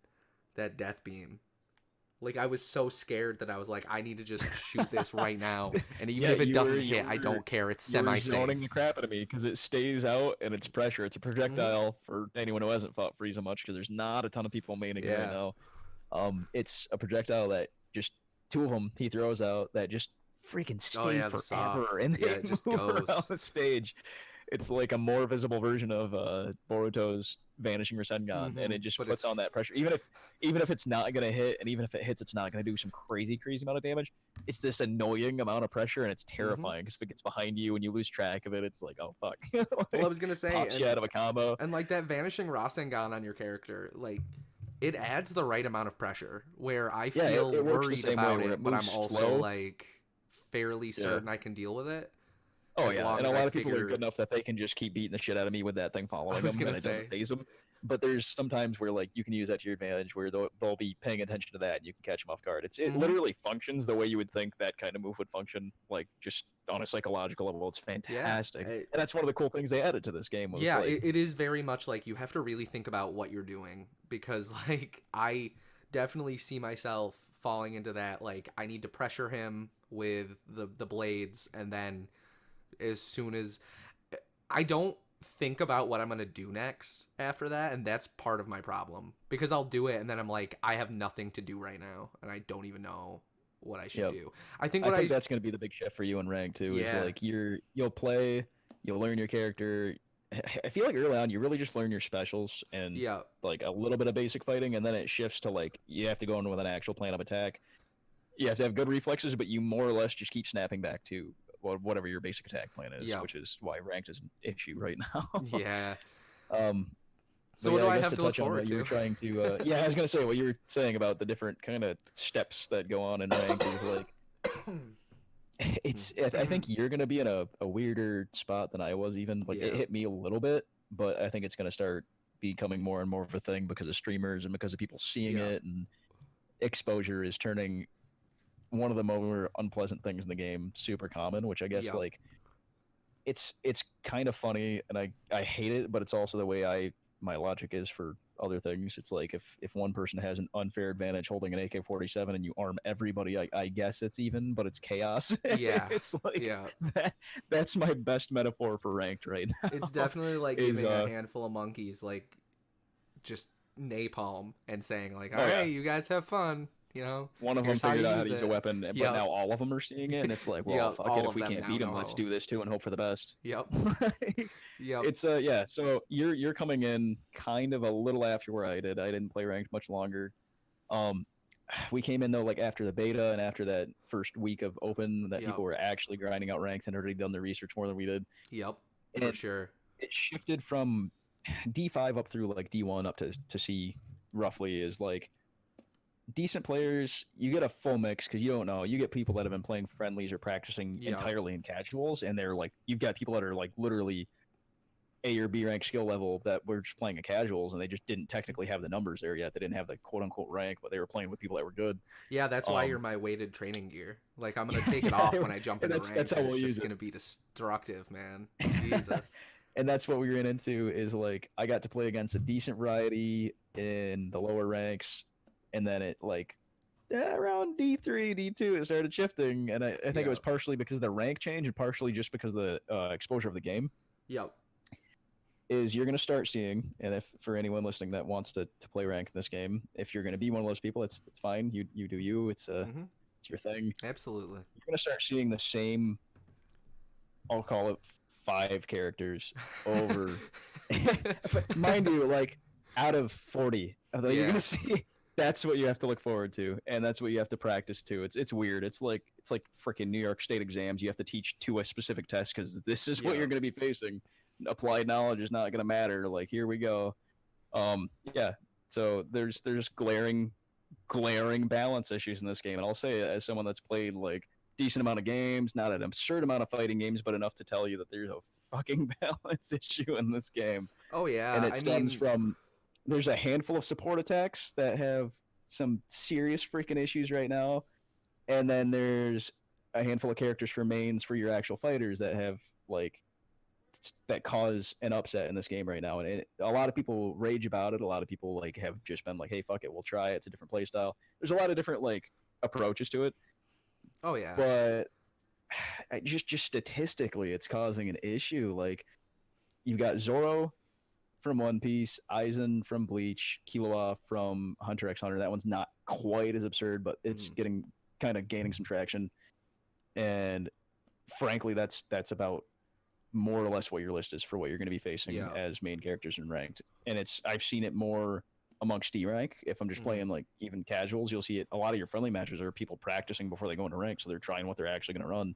that death beam. Like I was so scared that I was like, I need to just shoot this right now, and even Yeah, if it you were doesn't hit, I don't care. It's you were semi-safe. zoning the crap out of me because it stays out and it's pressure. It's a Hmm. projectile for anyone who hasn't fought Frieza much because there's not a ton of people maining it right Yeah. now. It's a projectile that just two of them he throws out that just freaking Oh stay yeah, the saw. forever and Yeah, they it just move around goes. the stage. It's like a more visible version of Boruto's vanishing Rasengan, and it just But puts it's on that pressure. Even if it's not gonna hit, and even if it hits, it's not gonna do some crazy amount of damage. It's this annoying amount of pressure, and it's hmm terrifying because if it gets behind you and you lose track of it, it's like oh fuck, well, I like, was gonna say, pops you out of a combo. and like that vanishing Rasengan on your character, like it adds the right amount of pressure where I Yeah, feel it works the worried same way about where it, it but I'm moves also slow. like fairly Yeah. certain I can deal with it Oh as yeah, long and as a I lot of people are figure. good enough that they can just keep beating the shit out of me with that thing I following was them, gonna and it doesn't say, phase them. But there's sometimes where like you can use that to your advantage, where they'll be paying attention to that, and you can catch them off guard. It hmm literally functions the way you would think that kind of move would function, like just on a psychological level. It's yeah, fantastic, and that's one of the cool things they added to this game was yeah, like, it is very much like you have to really think about what you're doing because like I definitely see myself falling into that like I need to pressure him with the blades, and then as soon as I don't think about what I'm going to do next after that, and that's part of my problem because I'll do it and then I'm like I have nothing to do right now and I don't even know what I should yep. do. I think I what think I that's going to be the big shift for you in rank too. Is yeah. like you'll play, you'll learn your character. I feel like early on you really just learn your specials and Yeah. like a little bit of basic fighting, and then it shifts to like you have to go in with an actual plan of attack. You have to have good reflexes, but you more or less just keep snapping back to whatever your basic attack plan is, Yeah. which is why ranked is an issue right now. Yeah. um, So but what yeah, do I I guess have to to look touch on forward what you were to? trying to, yeah, I was gonna say what you were saying about the different kind of steps that go on in ranked is like I think you're gonna be in a weirder spot than I was even. Like it Yeah. hit me a little bit, but I think it's gonna start becoming more and more of a thing because of streamers and because of people seeing Yeah. it, and exposure is turning one of the more unpleasant things in the game super common, which I guess Yeah. like it's kind of funny and I hate it, but it's also the way my logic is for other things. It's like if one person has an unfair advantage holding an AK-47 and you arm everybody, I guess it's even, but it's chaos. Yeah. It's like Yeah. that's my best metaphor for ranked right now. It's definitely like is, giving a handful of monkeys like just napalm and saying like, all Oh, right, yeah. you guys have fun. You know, One of them here's how figured you out how to use use a it. weapon, but Yep. now all of them are seeing it, and it's like, well, Yep, fuck all it. If of we them can't now beat them, know let's how. do this too and hope for the best. Yep. Like, Yep. it's yeah. So you're coming in kind of a little after where I did. I didn't play ranked much longer. We came in though like after the beta and after that first week of open that Yep. people were actually grinding out ranked and already done the research more than we did. Yep. For And sure. it shifted from D5 up through like D1 up to C roughly is like decent players. You get a full mix because you don't know. You get people that have been playing friendlies or practicing Yeah. entirely in casuals, and they're like, you've got people that are like literally A or B rank skill level that were just playing a casuals, and they just didn't technically have the numbers there yet. They didn't have the quote unquote rank, but they were playing with people that were good. Yeah, that's why Um, you're my weighted training gear. Like I'm gonna take it off when I jump into That's- rank. that's how and we'll it's use just it. gonna be destructive, man. Jesus. And that's what we ran into is like I got to play against a decent variety in the lower ranks, and then it like around D3, D2 it started shifting, and I think Yeah. it was partially because of the rank change and partially just because of the exposure of the game. Yep. Is you're going to start seeing, and if for anyone listening that wants to play rank in this game, if you're going to be one of those people, it's fine. You do you. It's Mhm. it's your thing. Absolutely. You're going to start seeing the same. I'll call it 5 characters over. Mind you, like out of 40, you're Yeah. gonna see. That's what you have to look forward to, and that's what you have to practice to. It's weird. It's like freaking New York State exams. You have to teach to a specific test because this is what Yeah. you're going to be facing. Applied knowledge is not going to matter. Like here we go. Yeah. So there's glaring balance issues in this game, and I'll say it as someone that's played like decent amount of games, not an absurd amount of fighting games, but enough to tell you that there's a fucking balance issue in this game. Oh yeah. And it I stems mean, from there's a handful of support attacks that have some serious freaking issues right now, and then there's a handful of characters for mains for your actual fighters that have like that cause an upset in this game right now, and a lot of people rage about it. A lot of people like have just been like, hey, fuck it, we'll try it. It's a different play style. There's a lot of different like approaches to it, oh yeah. but just statistically it's causing an issue. Like you've got Zoro from One Piece, Aizen from Bleach, Killua from Hunter x Hunter. That one's not quite as absurd, but it's getting kind of gaining some traction, and frankly that's about more or less what your list is for what you're going to be facing Yeah. as main characters in ranked. And I've seen it more amongst D rank. If I'm just playing like even casuals, you'll see it. A lot of your friendly matches are people practicing before they go into rank, so they're trying what they're actually going to run.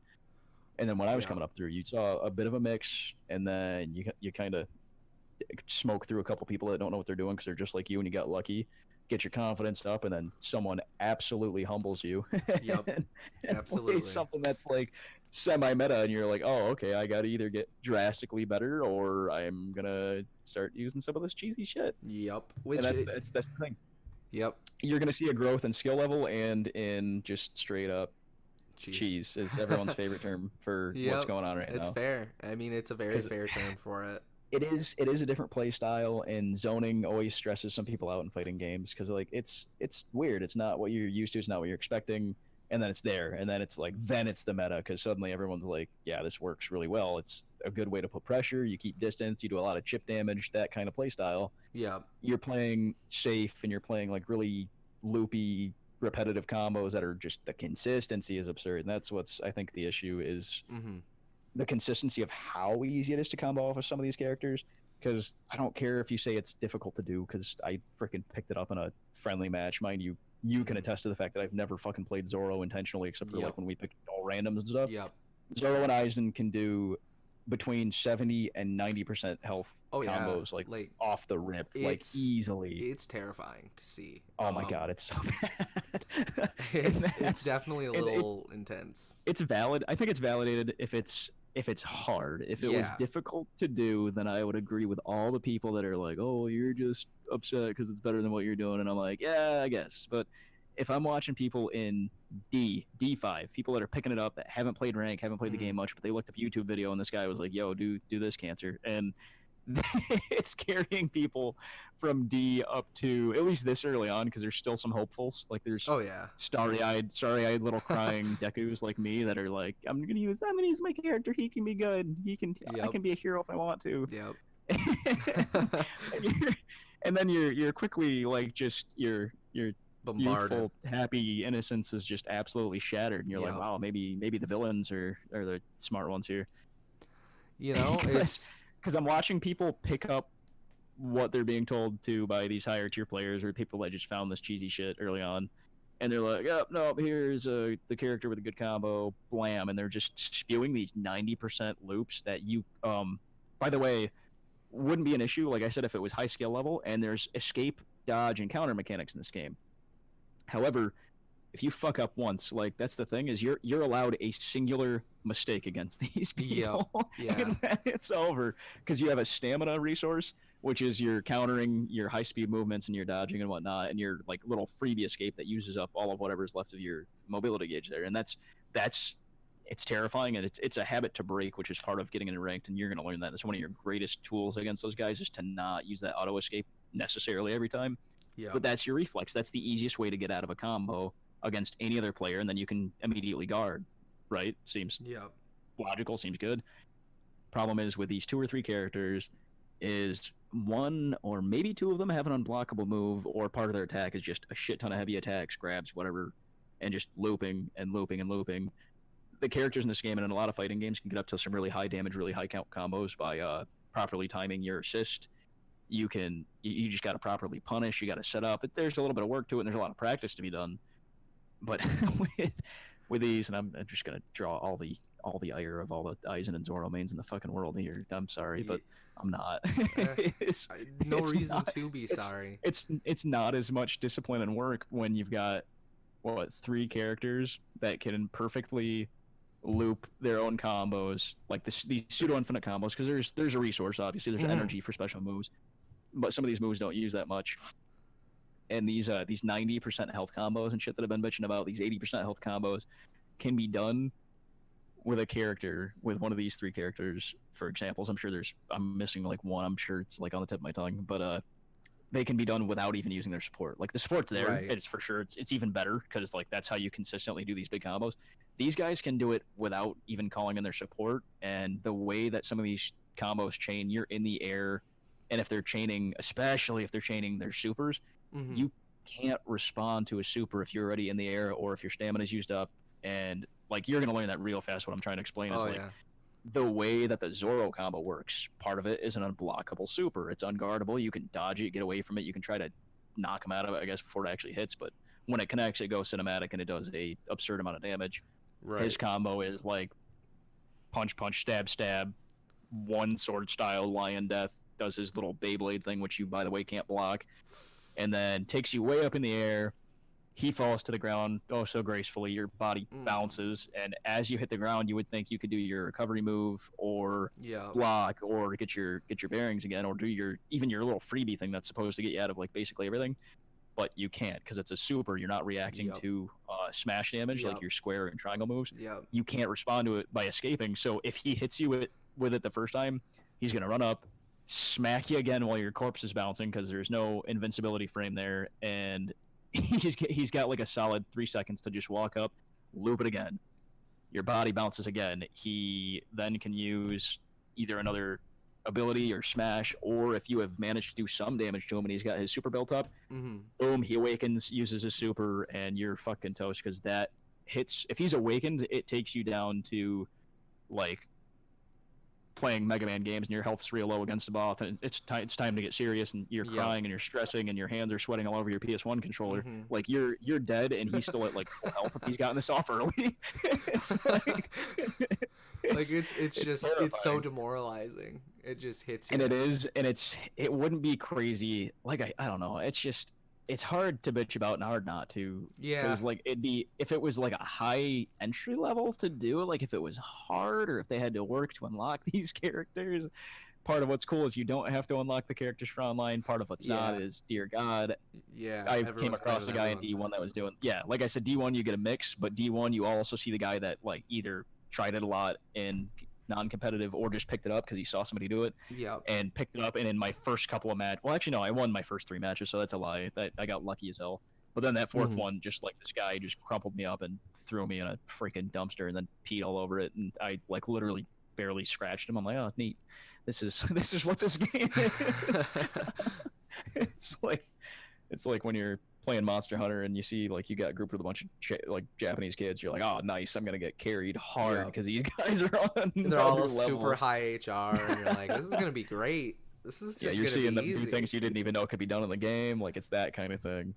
And then when I was Yeah. coming up through, you saw a bit of a mix, and then you kind of smoke through a couple people that don't know what they're doing because they're just like you and you got lucky. Get your confidence up, and then someone absolutely humbles you. Yep. and Absolutely. plays something that's like semi-meta, and you're like, oh, okay, I got to either get drastically better or I'm gonna start using some of this cheesy shit. Yep. Which And that's the thing. Yep. You're gonna see a growth in skill level and in just straight up Jeez. cheese is everyone's favorite term for what's Yep. going on right It's now. fair. I mean, it's a very 'Cause- fair term for it. It is a different play style, and zoning always stresses some people out in fighting games because like it's weird. It's not what you're used to. It's not what you're expecting, and then it's there, and then it's like it's the meta because suddenly everyone's like, yeah, this works really well. It's a good way to put pressure. You keep distance. You do a lot of chip damage. That kind of play style. Yeah. You're playing safe, and you're playing like really loopy, repetitive combos that are just the consistency is absurd, and that's what's I think the issue is. Mm-hmm. The consistency of how easy it is to combo off of some of these characters, because I don't care if you say it's difficult to do because I freaking picked it up in a friendly match. Mind you, you can attest to the fact that I've never fucking played Zoro intentionally except for Yep. like when we picked all randoms and stuff. Yep. Zoro and Aizen can do between 70 and 90% health Oh yeah. combos like off the rip, like it's- easily. It's terrifying to see. Oh my god, it's so bad. It's definitely a and little intense. It's valid. I think it's validated if it's hard. If it was Yeah. difficult to do, then I would agree with all the people that are like, "Oh, you're just upset because it's better than what you're doing." And I'm like, "Yeah, I guess." But if I'm watching people in D5, people that are picking it up that haven't played rank, haven't played the game much, but they looked up a YouTube video and this guy was like, "Yo, do this cancer," and it's carrying people from D up to at least this early on because there's still some hopefuls. Like there's Oh yeah. starry-eyed little crying Dekus like me that are like, I'm gonna use my character. He can be good. I Yep. can be a hero if I want to. Yep. And then you're quickly like just your Bombarded. youthful happy innocence is just absolutely shattered, and you're Yep. like, wow, maybe the villains are the smart ones here. You know, it's Because I'm watching people pick up what they're being told to by these higher tier players or people that just found this cheesy shit early on, and they're like, "Oh no, here's the character with a good combo, blam," and they're just spewing these 90% loops that you, by the way, wouldn't be an issue. Like I said, if it was high skill level, and there's escape, dodge, and counter mechanics in this game. However, if you fuck up once, like that's the thing is you're allowed a singular mistake against these people, Yeah. and then it's over because you have a stamina resource, which is your countering your high speed movements and your dodging and whatnot, and your like little freebie escape that uses up all of whatever's left of your mobility gauge there, and that's it's terrifying, and it's a habit to break, which is part of getting into ranked, and you're going to learn that. That's one of your greatest tools against those guys is to not use that auto escape necessarily every time. yeah. But that's your reflex. That's the easiest way to get out of a combo against any other player, and then you can immediately guard. Right? Seems Yep. logical. Seems good. Problem is with these 2 or 3 characters, is one or maybe 2 of them have an unblockable move, or part of their attack is just a shit ton of heavy attacks, grabs, whatever, and just looping and looping and looping. The characters in this game and in a lot of fighting games can get up to some really high damage, really high count combos by properly timing your assist. You just got to properly punish. You got to set up. There's a little bit of work to it, and there's a lot of practice to be done. But with these, and I'm just gonna draw all the ire of all the Aizen and Zoro mains in the fucking world here. I'm sorry, but I'm not. No it's reason not- to be sorry. It's not as much discipline and work when you've got 3 characters that can perfectly loop their own combos, like these pseudo infinite combos, because there's a resource, obviously there's Mhm. energy for special moves, but some of these moves don't use that much. And these 90% health combos and shit that I've been bitching about, these 80% health combos can be done with a character, with one of these 3 characters for examples. I'm missing like one, I'm sure it's like on the tip of my tongue, but they can be done without even using their support. Like the support's there, Right. it's for sure, it's even better because like that's how you consistently do these big combos. These guys can do it without even calling in their support, and the way that some of these combos chain, you're in the air, and if they're chaining, especially if they're chaining their supers, Mhm. you can't respond to a super if you're already in the air or if your stamina's used up. And like you're gonna learn that real fast. What I'm trying to explain is Oh like yeah. the way that the Zoro combo works. Part of it is an unblockable super. It's unguardable. You can dodge it, get away from it. You can try to knock him out of it, I guess, before it actually hits. But when it connects, it goes cinematic and it does a absurd amount of damage. Right. His combo is like punch, punch, stab, stab, one sword style lion death. Does his little Beyblade thing, which you, by the way, can't block, and then takes you way up in the air. He falls to the ground oh so gracefully. Your body bounces, and as you hit the ground, you would think you could do your recovery move or Yeah. block or get your bearings again, or do your little freebie thing that's supposed to get you out of like basically everything. But you can't because it's a super. You're not reacting Yep. to smash damage Yep. like your square and triangle moves. Yep. You can't respond to it by escaping. So if he hits you with it the first time, he's gonna run up, smack you again while your corpse is bouncing because there's no invincibility frame there, and he's got like a solid 3 seconds to just walk up, loop it again. Your body bounces again. He then can use either another ability or smash, or if you have managed to do some damage to him and he's got his super built up, Mhm. boom, he awakens, uses his super, and you're fucking toast because that hits. If he's awakened, it takes you down to like playing Mega Man games and your health's real low against a boss, and it's time to get serious, and you're Yep. crying and you're stressing and your hands are sweating all over your PS1 controller. Mhm. Like you're dead, and he's still at like full health if he's gotten this off early. It's like Like it's just terrifying. it's so demoralizing. It just hits you. And it is, and it wouldn't be crazy. Like I don't know. It's hard to bitch about and hard not to. Yeah. Because like it'd be if it was like a high entry level to do it, like if it was hard or if they had to work to unlock these characters. Part of what's cool is you don't have to unlock the characters for online. Part of what's not Yeah. is, dear God, Yeah. I came everyone's across a playing guy in everyone. D1 that was doing, yeah, like I said, D1 you get a mix, but D1 you also see the guy that like either tried it a lot and non-competitive or just picked it up because he saw somebody do it Yep. and picked it up. And in my first couple of matches, well, actually no, I won my first 3 matches, so that's a lie. That I got lucky as hell. But then that 4th Mhm. one, just like this guy just crumpled me up and threw me in a freaking dumpster and then peed all over it, and I like literally barely scratched him. I'm like, oh, neat. This is this is what this game is. It's like when you're playing Monster Hunter and you see like you got grouped with a bunch of like Japanese kids. You're like, oh, nice. I'm gonna get carried hard Yeah. because these guys are on. And they're all another level. super high HR, and you're like, this is gonna be great. This is just Yeah, you're gonna seeing be them easy. do things you didn't even know could be done in the game. Like it's that kind of thing.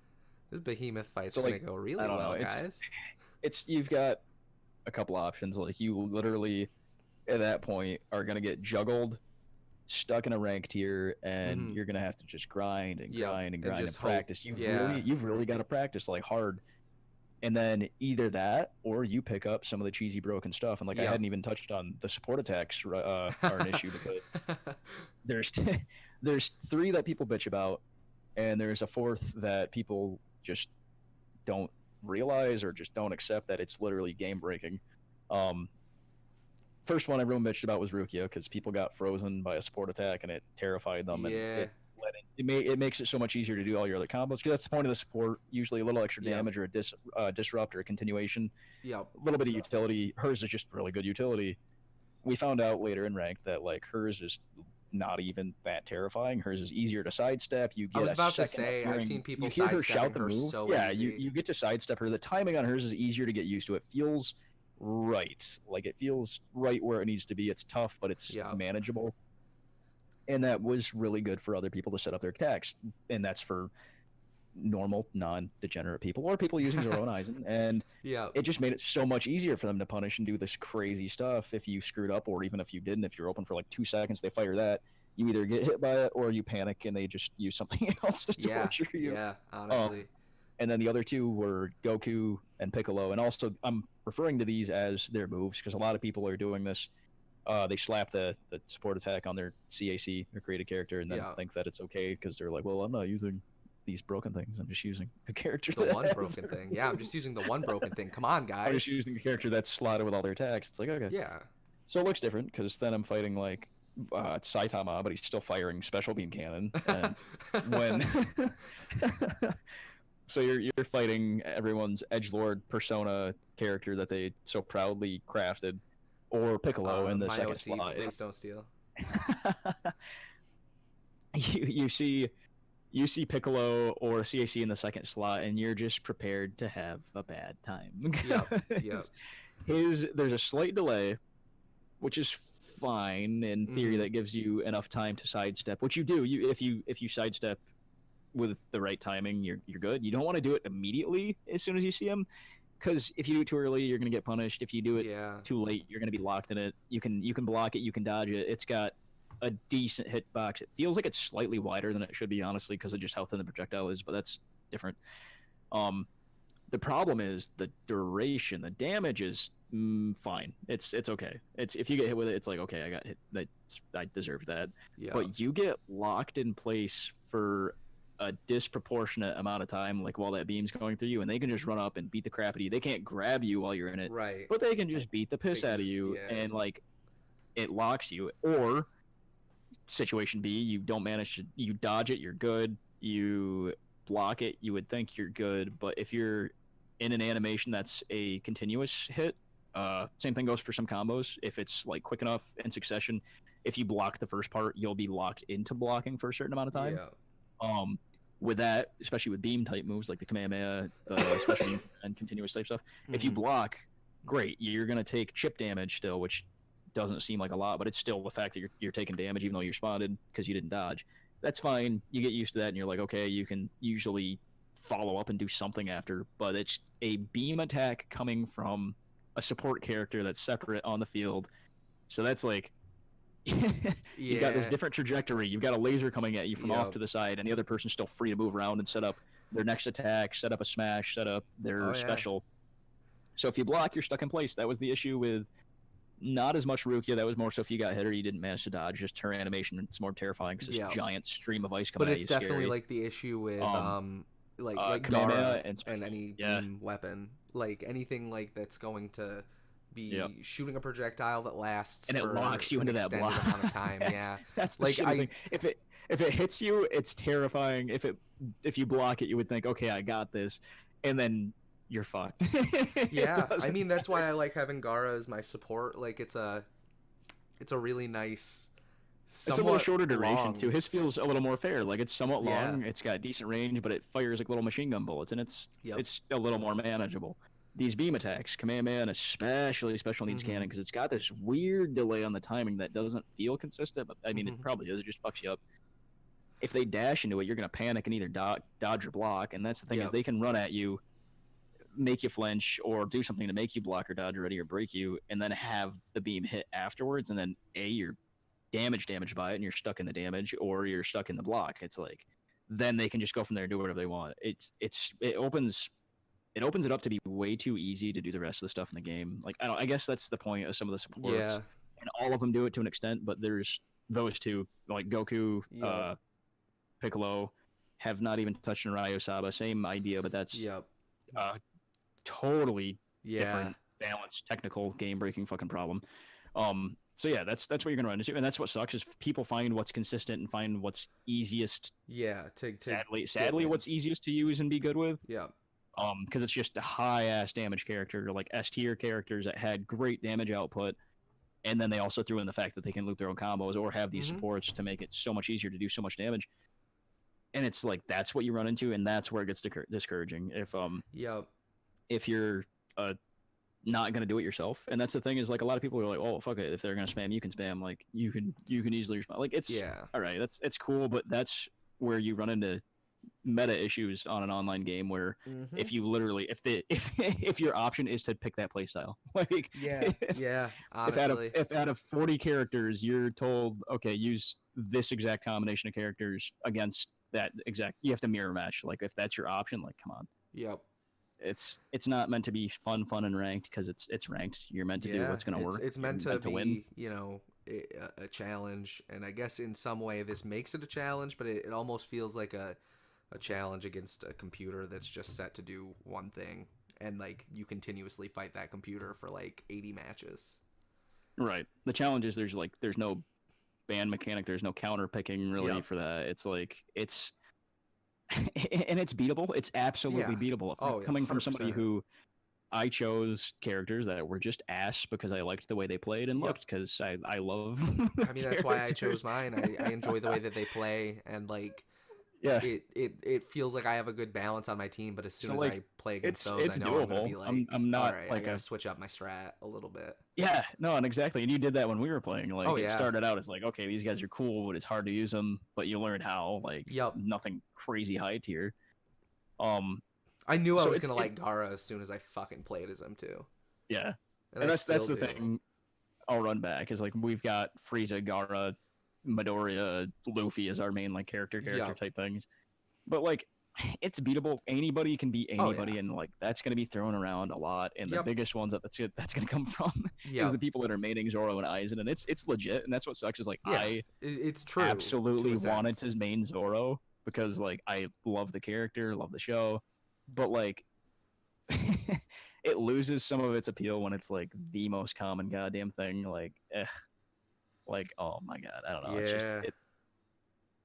This behemoth fight's So, gonna like, go really I don't well, know, guys. It's you've got a couple options. Like you literally at that point are gonna get juggled, stuck in a rank tier, and Mhm. you're gonna have to just grind and Yep, grind and and grind and just hope. practice. Yeah. You've really got to practice like hard. And then either that or you pick up some of the cheesy broken stuff. And like I Yep. hadn't even touched on the support attacks are an issue because there's there's 3 that people bitch about, and there's a 4th that people just don't realize or just don't accept that it's literally game breaking. First one everyone bitched about was Rukia because people got frozen by a support attack and it terrified them. And Yeah. it makes it so much easier to do all your other combos because that's the point of the support. Usually a little extra Yep. damage or a disrupt or a continuation, Yep. a little bit of utility. Hers is just really good utility. We found out later in ranked that like hers is not even that terrifying. Hers is easier to sidestep. You get I was a about to second say, of I've hearing- seen people you hear her sidestepping shout the her move. so yeah, easy. you get to sidestep her. The timing on hers is easier to get used to. It feels right. Like it feels right where it needs to be. It's tough, but it's Yeah. manageable. And that was really good for other people to set up their attacks. And that's for normal, non-degenerate people or people using Zoro and Aizen. And Yep. it just made it so much easier for them to punish and do this crazy stuff if you screwed up, or even if you didn't. If you're open for like 2 seconds, they fire that. You either get hit by it or you panic and they just use something else to Yeah. torture you. Yeah. Honestly. And then the other 2 were Goku and Piccolo. And also, I'm referring to these as their moves because a lot of people are doing this. They slap the support attack on their CAC, their created character, and then Yeah. think that it's okay because they're like, well, I'm not using these broken things. I'm just using the character. The that one has broken them." thing. Yeah, I'm just using the one broken thing. Come on, I'm guys. just using the character that's slotted with all their attacks. It's like, okay. Yeah. So it looks different because then I'm fighting like Saitama, but he's still firing special beam cannon. And when so you're fighting everyone's edgelord persona character that they so proudly crafted, or Piccolo in the my second OC, slot. please don't steal. you see Piccolo or CAC in the second slot, and you're just prepared to have a bad time. Yep, yep. There's a slight delay, which is fine in theory. Mhm. That gives you enough time to sidestep, which you do. If you sidestep with the right timing, you're good. You don't want to do it immediately as soon as you see him, because if you do it too early, you're gonna get punished. If you do it Yeah. too late, you're gonna be locked in it. You can block it, you can dodge it. It's got a decent hitbox. It feels like it's slightly wider than it should be, honestly, because of just how thin the projectile is, but that's different. The problem is the duration. The damage is fine. It's okay. It's if you get hit with it, it's like, okay, I got hit. I deserved that. Yeah. But you get locked in place for a disproportionate amount of time, like while that beam's going through you, and they can just run up and beat the crap out of you. They can't grab you while you're in it, Right. but they can just beat the piss They can out of just- you, yeah. and like it locks you. Or situation B, you don't manage to, you dodge it, you're good. You block it, you would think you're good, but if you're in an animation that's a continuous hit, same thing goes for some combos. If it's like quick enough in succession, if you block the first part, you'll be locked into blocking for a certain amount of time. Yeah. With that, especially with beam type moves like the Kamehameha, the special beam, and continuous type stuff, if you Mhm. block, great, you're gonna take chip damage still, which doesn't seem like a lot, but it's still the fact that you're taking damage even though you responded because you didn't dodge. That's fine. You get used to that, and you're like, okay, you can usually follow up and do something after. But it's a beam attack coming from a support character that's separate on the field, so that's like. You got this Yeah. different trajectory. You've got a laser coming at you from off Yep. to the side, and the other person's still free to move around and set up their next attack, set up a smash, set up their Oh, yeah. special. So if you block, you're stuck in place. That was the issue with not as much Rukia. That was more so if you got hit or you didn't manage to dodge. Just her animation, it's more terrifying because this Yeah. giant stream of ice coming But at you. it's definitely scary. like the issue with like Kamehameha Dara and and any yeah. beam weapon, like anything like that's going to be shooting a projectile that lasts and it for locks you an into that extended block. amount of time. Yeah, That's the like shitty thing. If it hits you, it's terrifying. If you block it, you would think, okay, I got this, and then you're fucked. Yeah, I mean that's why I like having Gara as my support. Like it's a really nice. It's a little shorter duration long. too. His feels a little more fair. Like it's somewhat Yeah. long. It's got decent range, but it fires like little machine gun bullets, and it's a little more manageable. These beam attacks, Kamehameha, and especially special needs cannon, because it's got this weird delay on the timing that doesn't feel consistent. But I mean, it probably is. It just fucks you up. If they dash into it, you're gonna panic and either dodge or block. And that's the thing is they can run at you, make you flinch, or do something to make you block or dodge already or break you, and then have the beam hit afterwards, and then you're damaged by it, and you're stuck in the damage, or you're stuck in the block. It's like then they can just go from there and do whatever they want. It opens it up to be way too easy to do the rest of the stuff in the game. Like I guess that's the point of some of the supports. Yeah. And all of them do it to an extent, but there's those two, like Goku, Piccolo, have not even touched Narayo Saba. Same idea, but that's totally different, balanced, technical, game-breaking fucking problem. So yeah, that's what you're gonna run into, and that's what sucks is people find what's consistent and find what's easiest. Yeah, sadly, what's easiest to use and be good with. Yeah. Because it's just a high-ass damage character, like S-tier characters that had great damage output, and then they also threw in the fact that they can loop their own combos or have these supports to make it so much easier to do so much damage. And it's like that's what you run into, and that's where it gets discouraging. If you're not gonna do it yourself, and that's the thing is like a lot of people are like, oh fuck it, if they're gonna spam, you can spam. Like you can easily respond. Like it's all right, it's cool, but that's where you run into meta issues on an online game where if you literally if your option is to pick that playstyle, like honestly, if out of 40 characters you're told okay use this exact combination of characters against that exact, you have to mirror match. Like if that's your option, like come on. It's not meant to be fun and ranked because it's ranked. You're meant to do what's gonna work. It's meant to be win. You know, a challenge, and I guess in some way this makes it a challenge, but it almost feels like a challenge against a computer that's just set to do one thing, and like you continuously fight that computer for like 80 matches. Right. The challenge is there's no ban mechanic, there's no counter picking really for that. It's like and it's beatable. It's absolutely beatable. Coming from somebody who I chose characters that were just ass because I liked the way they played and looked because I love. I mean that's why I chose mine. I enjoy the way that they play and like. Yeah, it feels like I have a good balance on my team, but as soon as I play against those, I know I'm gonna be like, I'm not all right, like I gotta switch up my strat a little bit. Yeah, no, and exactly, and you did that when we were playing. Like, it started out as like, okay, these guys are cool, but it's hard to use them. But you learn how. Like, nothing crazy high tier. I knew I was gonna like Gara as soon as I fucking played as him too. Yeah, and that's the thing. I'll run back is like we've got Frieza, Gara, Midoriya, Luffy as our main like character type things, but like it's beatable. Anybody can beat anybody, and like that's gonna be thrown around a lot. And the biggest ones that's gonna come from is the people that are maining Zoro and Aizen, and it's legit. And that's what sucks is like it's true. Absolutely wanted to main Zoro because like I love the character, love the show, but like it loses some of its appeal when it's like the most common goddamn thing. Like, oh my god, I don't know. It's just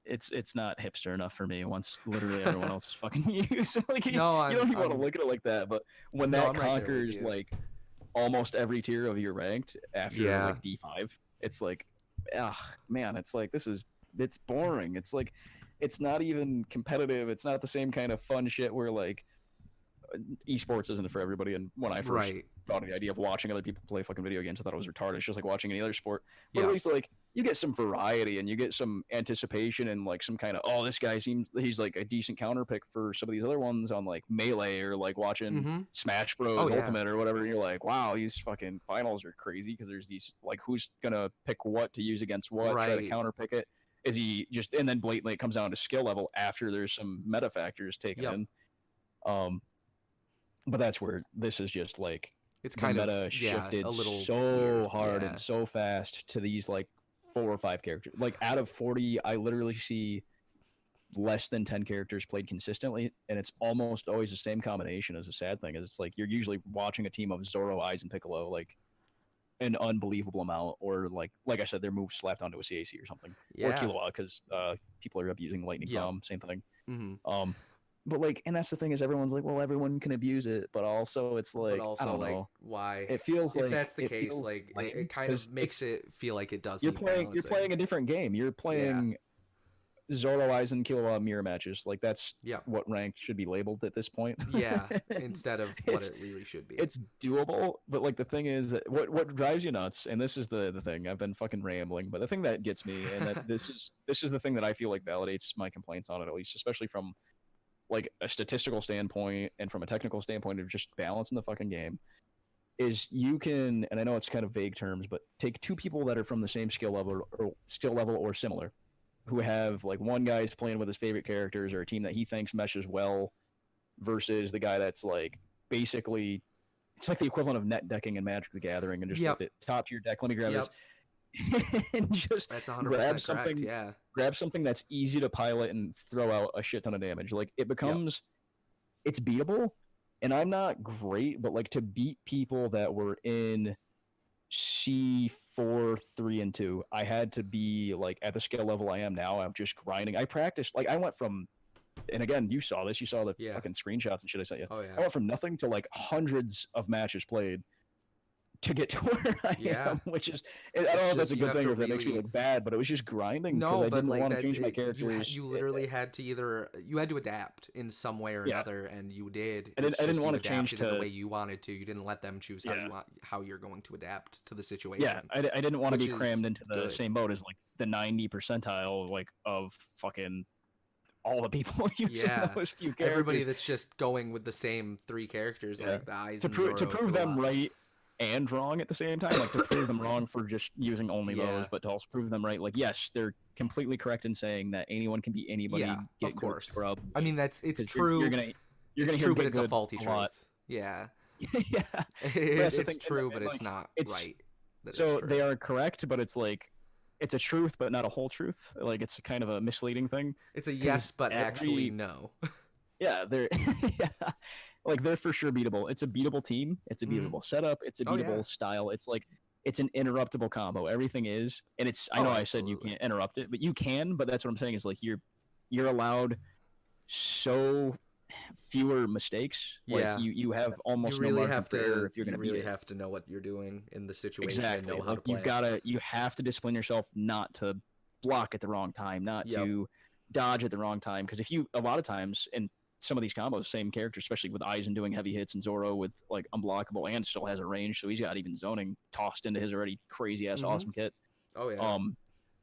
it's not hipster enough for me. Once literally everyone else is fucking used. Like, you don't even want to look at it like that. But when that conquers like almost every tier of your ranked after like D5, it's like, man, it's like it's boring. It's like it's not even competitive. It's not the same kind of fun shit where like esports isn't for everybody. And when I first thought of the idea of watching other people play fucking video games, I thought it was retarded. It's just like watching any other sport. But at least like you get some variety and you get some anticipation and like some kind of this guy he's like a decent counter pick for some of these other ones on like Melee or like watching Smash Bros Ultimate or whatever. And you're like, wow, these fucking finals are crazy because there's these like who's gonna pick what to use against what, try to counter pick it. Is he just and then blatantly it comes down to skill level after there's some meta factors taken in. But that's where this is just like it's kind of shifted a little so hard and so fast to these like 4 or 5 characters. Like out of 40, I literally see less than 10 characters played consistently, and it's almost always the same combination. As a sad thing is, it's like you're usually watching a team of Zoro, Aizen, Piccolo. Like an unbelievable amount, or like I said, their moves slapped onto a CAC or something, or Yeah. Killua because people are abusing lightning Yep. bomb, same thing. Mm-hmm. But like, and that's the thing is everyone's like, well, everyone can abuse it, but also it's like, But also, I don't like, know. why? It feels If like that's the it case, feels like, lame, it kind 'cause of makes it feel like it does you're need playing balancing. a different game. You're playing Zoro Aizen Killua mirror matches. Like that's Yep. what ranked should be labeled at this point. Yeah, instead of what It's- it really should be. It's doable, but like the thing is that what drives you nuts, and this is the thing. I've been fucking rambling, but the thing that gets me, and that this is the thing that I feel like validates my complaints on it, at least, especially from like a statistical standpoint and from a technical standpoint of just balance in the fucking game, is you can, and I know it's kind of vague terms, but take two people that are from the same skill level or similar, who have like one guy's playing with his favorite characters or a team that he thinks meshes well, versus the guy that's like basically it's like the equivalent of net decking in Magic the Gathering, and just Yep. like the top tier deck. Let me grab Yep. this. And just That's grab 100% correct. something Yeah. grab something that's easy to pilot and throw out a shit ton of damage. Like it becomes it's beatable, and I'm not great, but like to beat people that were in C4, 3, and 2, I had to be like at the skill level I am now. I'm just grinding. I practiced, like I went from, and again, you saw this, you saw the Yeah. fucking screenshots and shit I sent you. Oh I yeah. went from nothing to like hundreds of matches played to get to where I Yeah. am, which is, I don't know if that's just- a you good have thing to or if that makes me really- look bad, but it was just grinding because No, I but didn't like want to that, change my you characters. you literally had to you had to adapt in some way or Yeah. another, and you did. I didn't- It's I didn't just you wanna change adapted it the to- way you wanted to. You didn't let them choose Yeah. how you're going to adapt to the situation. Yeah, I didn't want to which be is crammed into the good. same boat as like the 90 percentile like of fucking all the people using Yeah, those few characters. Everybody that's just going with the same 3 characters, Yeah. like the eyes to and prove Zoro, them Killua. right and wrong at the same time, like to prove them wrong for just using only Yeah. those, but to also prove them right. Like yes, they're completely correct in saying that anyone can beat anybody. Yeah, get of good course. scrub, I mean, it's 'cause true. You're gonna it's hear true, but get it's a good faulty lot. truth. Yeah, Yeah. it's the thing, true, and, but like, it's not it's- right. That So it's true. they are correct, but it's like it's a truth, but not a whole truth. Like it's kind of a misleading thing. It's a yes, but actually every- no. Yeah, they're yeah, like they're for sure beatable. It's a beatable team. It's a Mhm. beatable setup. It's a Oh, beatable yeah. style. It's like it's an interruptible combo. Everything is, and it's. I Oh, know I said you absolutely. can't interrupt it, but you can. But that's what I'm saying is like you're allowed so fewer mistakes. Yeah. Like you have almost You really no margin have for error to. if you're You going to really beat it. have to know what you're doing in the situation Exactly. and know how Like to play. you have to discipline yourself not to block at the wrong time, not Yep. to dodge at the wrong time. Because if you, a lot of times in some of these combos, same character, especially with Aizen doing heavy hits and Zoro with like unblockable and still has a range, so he's got even zoning tossed into his already crazy ass Mhm. awesome kit. Oh yeah.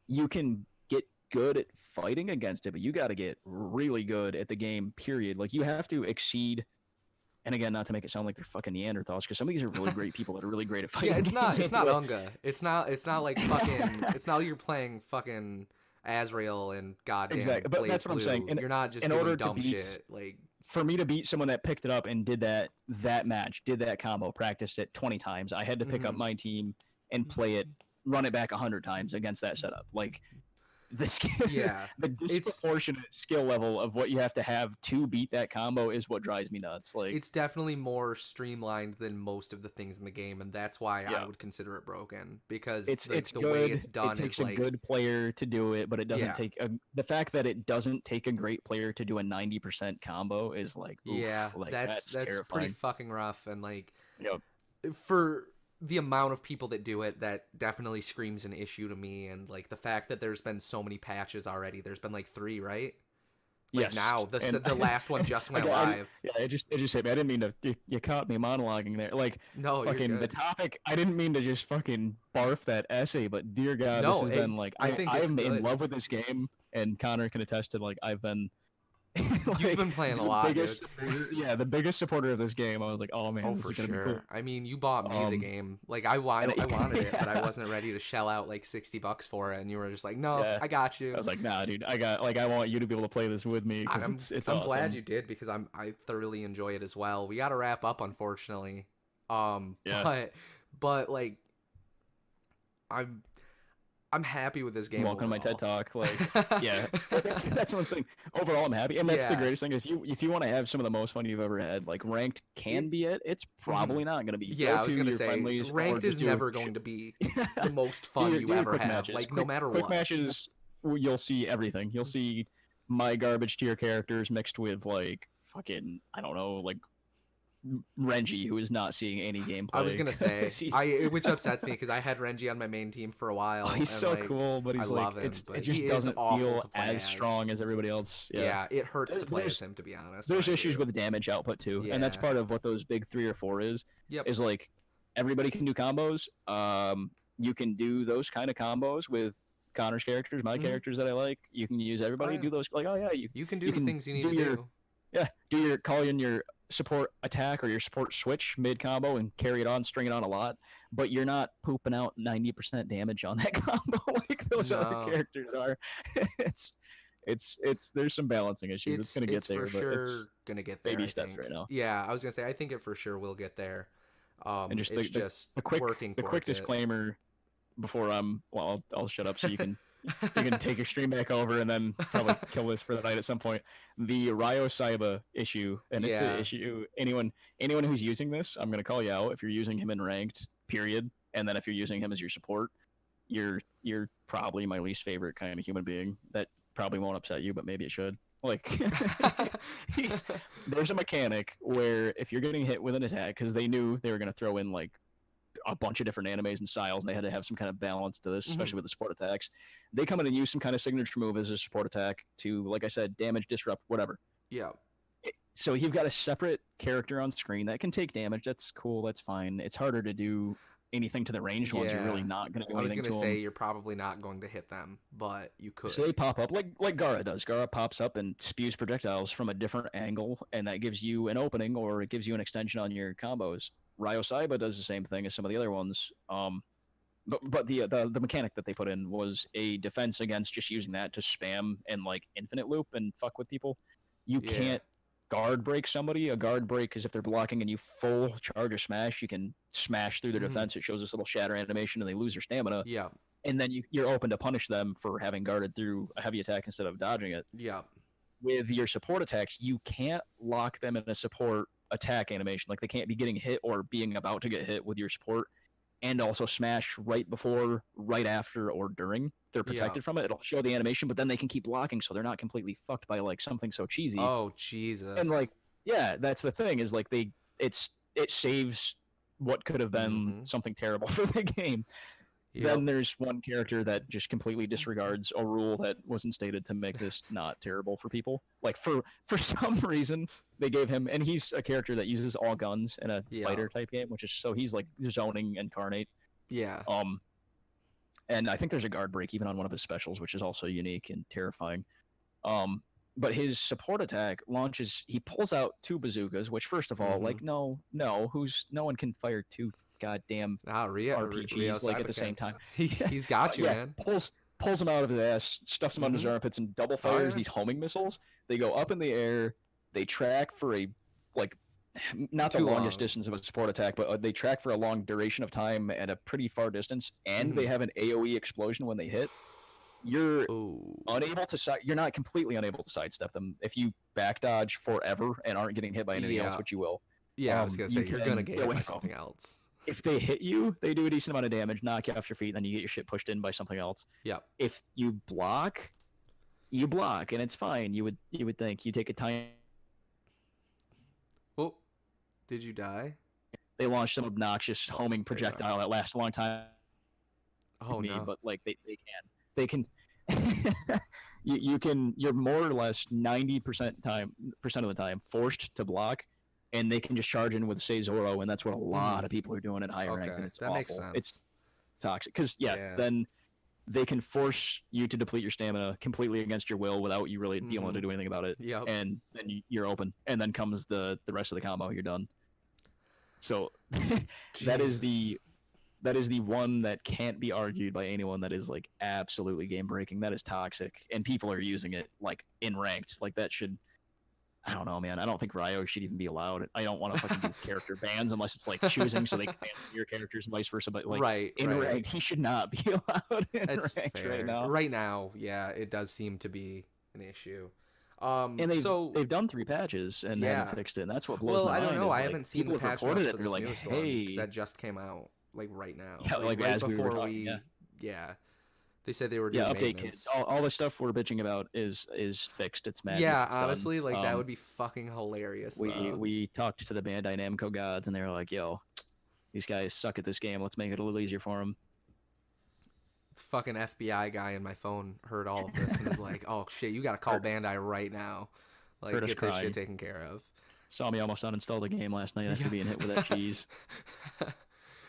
You can get good at fighting against it, but you got to get really good at the game. Period. Like you have to exceed. And again, not to make it sound like they're fucking Neanderthals, because some of these are really great people that are really great at fighting. Yeah, it's not. games It's not anyway. Unga. It's not like fucking. It's not like you're playing fucking Azrael and goddamn. Exactly, but Blaze that's what I'm saying. Blue. You're not just in doing order to dumb beat- shit. Like For me to beat someone that picked it up and did that match, did that combo, practiced it 20 times, I had to pick up Mhm. my team and play it, run it back 100 times against that setup. Like the skill, yeah, the disproportionate skill level of what you have to beat that combo is what drives me nuts. Like it's definitely more streamlined than most of the things in the game, and that's why I Yeah. would consider it broken because it's the good. way it's done it takes is a like good player to do it, but it doesn't Yeah. take the fact that it doesn't take a great player to do a 90% combo is like oof, yeah, like, that's pretty terrifying. fucking rough, and like Yep. for the amount of people that do it, that definitely screams an issue to me. And like the fact that there's been so many patches already. There's been like 3, right? Like Yes, now and- the last one just went Again, live. Yeah, it just hit me. I didn't mean to. You caught me monologuing there. Like No, you're fucking the good. topic. I didn't mean to just fucking barf that essay, but dear God, No, this has it- been like I think it's I'm in good. love with this game, and Connor can attest to like I've been. You've been playing a the lot, biggest, Yeah, the biggest supporter of this game. I was like, oh man, Oh, this for is gonna sure. be cool. I mean, you bought me the Um, game. Like I wanted it, but I yeah. wasn't ready to shell out like $60 for it. And you were just like, no, Yeah. I got you. I was like, nah, dude, I want you to be able to play this with me because it's I'm awesome. glad you did because I thoroughly enjoy it as well. We got to wrap up, unfortunately. Yeah. But like I I'm happy with this game. Welcome to my TED overall. Talk. Like, yeah, that's what I'm saying. Overall, I'm happy, and that's the Yeah. greatest thing. If you want to have some of the most fun you've ever had, like ranked can be it. It's probably not going to be. Yeah, Go I was to gonna your say friendlies or ranked is just do never going to be the most do fun your, you do your ever quick have. matches. Like quick, no matter quick what. matches, you'll see everything. You'll see my garbage tier characters mixed with like fucking I don't know like Renji, who is not seeing any gameplay. I was gonna say, 'cause he's- which upsets me because I had Renji on my main team for a while. Oh, he's and, so like, cool, but I he's like love him, it but just he is doesn't awful feel to play as strong as everybody else. Yeah, it hurts to play There's- as him, to be honest. There's when I issues do. with damage output too, and that's Yeah. part of what those big 3 or 4 is. Yep. Is like everybody can do combos. You can do those kind of combos with Connor's characters, my Mhm. characters that I like. You can use everybody. yeah. Do those like You can do you the can things you need do to your- do. do your call in your support attack or your support switch mid combo and carry it on, string it on a lot, but you're not pooping out 90% damage on that combo like those No. other characters are. it's there's some balancing issues. It's gonna get there, for but sure it's gonna get there. baby I steps think. right now. Yeah, I was gonna say I think it for sure will get there. And just it's the just quick working the quick towards it. disclaimer before I'll shut up so you can you can take your stream back over and then probably kill this for the night at some point. The Ryo Saiba issue, and it's Yeah. an issue. Anyone who's using this, I'm gonna call you out if you're using him in ranked. Period. And then if you're using him as your support, you're probably my least favorite kind of human being. That probably won't upset you, but maybe it should. Like, there's a mechanic where if you're getting hit with an attack, because they knew they were gonna throw in like a bunch of different animes and styles, and they had to have some kind of balance to this, especially with the support attacks. They come in and use some kind of signature move as a support attack to, like I said, damage, disrupt, whatever. Yeah. So you've got a separate character on screen that can take damage. That's cool. That's fine. It's harder to do anything to the ranged ones. You're really Yeah. not going to do I was anything gonna to say them. you're probably not going to hit them, but you could. So they pop up like Gara does. Gara pops up and spews projectiles from a different angle, and that gives you an opening or it gives you an extension on your combos. Ryo Saiba does the same thing as some of the other ones. But the mechanic that they put in was a defense against just using that to spam and like infinite loop and fuck with people. You Yeah. can't guard break somebody. A guard break is if they're blocking and you full charge or smash, you can smash through their Mhm. defense. It shows this little shatter animation and they lose their stamina. Yeah. And then you're open to punish them for having guarded through a heavy attack instead of dodging it. Yeah. With your support attacks, you can't lock them in a support attack animation. Like they can't be getting hit or being about to get hit with your support and also smash right before, right after, or during. They're protected from it. It'll show the animation, but then they can keep blocking so they're not completely fucked by like something so cheesy. Oh Jesus. And like, yeah, that's the thing is like it saves what could have been Mhm. something terrible for the game. Then there's one character that just completely disregards a rule that wasn't stated to make this not terrible for people. Like for some reason they gave him, and he's a character that uses all guns in a Yeah. fighter type game, which is so he's like zoning incarnate. Yeah. And I think there's a guard break even on one of his specials, which is also unique and terrifying. But his support attack launches. He pulls out 2 bazookas, which first of all, Mhm. like no one can fire 2 goddamn Rio RPGs like at the same time. He's got you, yeah, man. pulls him out of his ass, stuffs him on his Mhm. armpits, and double fires yeah. these homing missiles. They go up in the air. They track for a like not the Too longest long. distance of a support attack, but they track for a long duration of time at a pretty far distance, and Mm-hmm. they have an AOE explosion when they hit. You're Ooh. unable to you're not completely unable to sidestep them if you back dodge forever and aren't getting hit by anything else, Yeah. which you will. Yeah, I was gonna you say you're can gonna get get hit away by from something else. If they hit you, they do a decent amount of damage, knock you off your feet, and then you get your shit pushed in by something else. Yep. If you block, and it's fine. You would think you take a time. Oh, did you die? They launch some obnoxious homing projectile that lasts a long time. Oh no. But like they can. You're more or less 90% of the time forced to block, and they can just charge in with say Zoro, and that's what a lot of people are doing in higher rank, Okay, and it's that awful. makes sense. It's toxic because Yeah. then they can force you to deplete your stamina completely against your will without you really being able to do anything about it. Yep. And then you're open, and then comes the rest of the combo. You're done. So that is the one that can't be argued by anyone. That is like absolutely game breaking. That is toxic, and people are using it like in ranked. Like that should. I don't know, man. I don't think Ryo should even be allowed. I don't want to fucking do character bans unless it's like choosing so they can ban some of your characters and vice versa. But like Right, in right. ranked, he should not be allowed in That's ranked fair. right now. Right now, yeah, it does seem to be an issue. And So they've done 3 patches and they Yeah. haven't fixed it. And that's what blows well, my I mind. don't know. Is, I like, haven't seen people the have patch recorded notes it. for They're this like, newest one because hey, that just came out like right now. Yeah, like, right as we were before talking, yeah. They said they were Yeah, doing update maintenance. kids. All the stuff we're bitching about is fixed. It's magic. Yeah, it's done. honestly, like that would be fucking hilarious. though. We talked to the Bandai Namco gods, and they were like, "Yo, these guys suck at this game. Let's make it a little easier for them." Fucking FBI guy in my phone heard all of this and was like, "Oh shit, you gotta call Heard- Bandai right now, like heard us get this crying. shit taken care of." Saw me almost uninstall the game last night after Yeah. being hit with that cheese.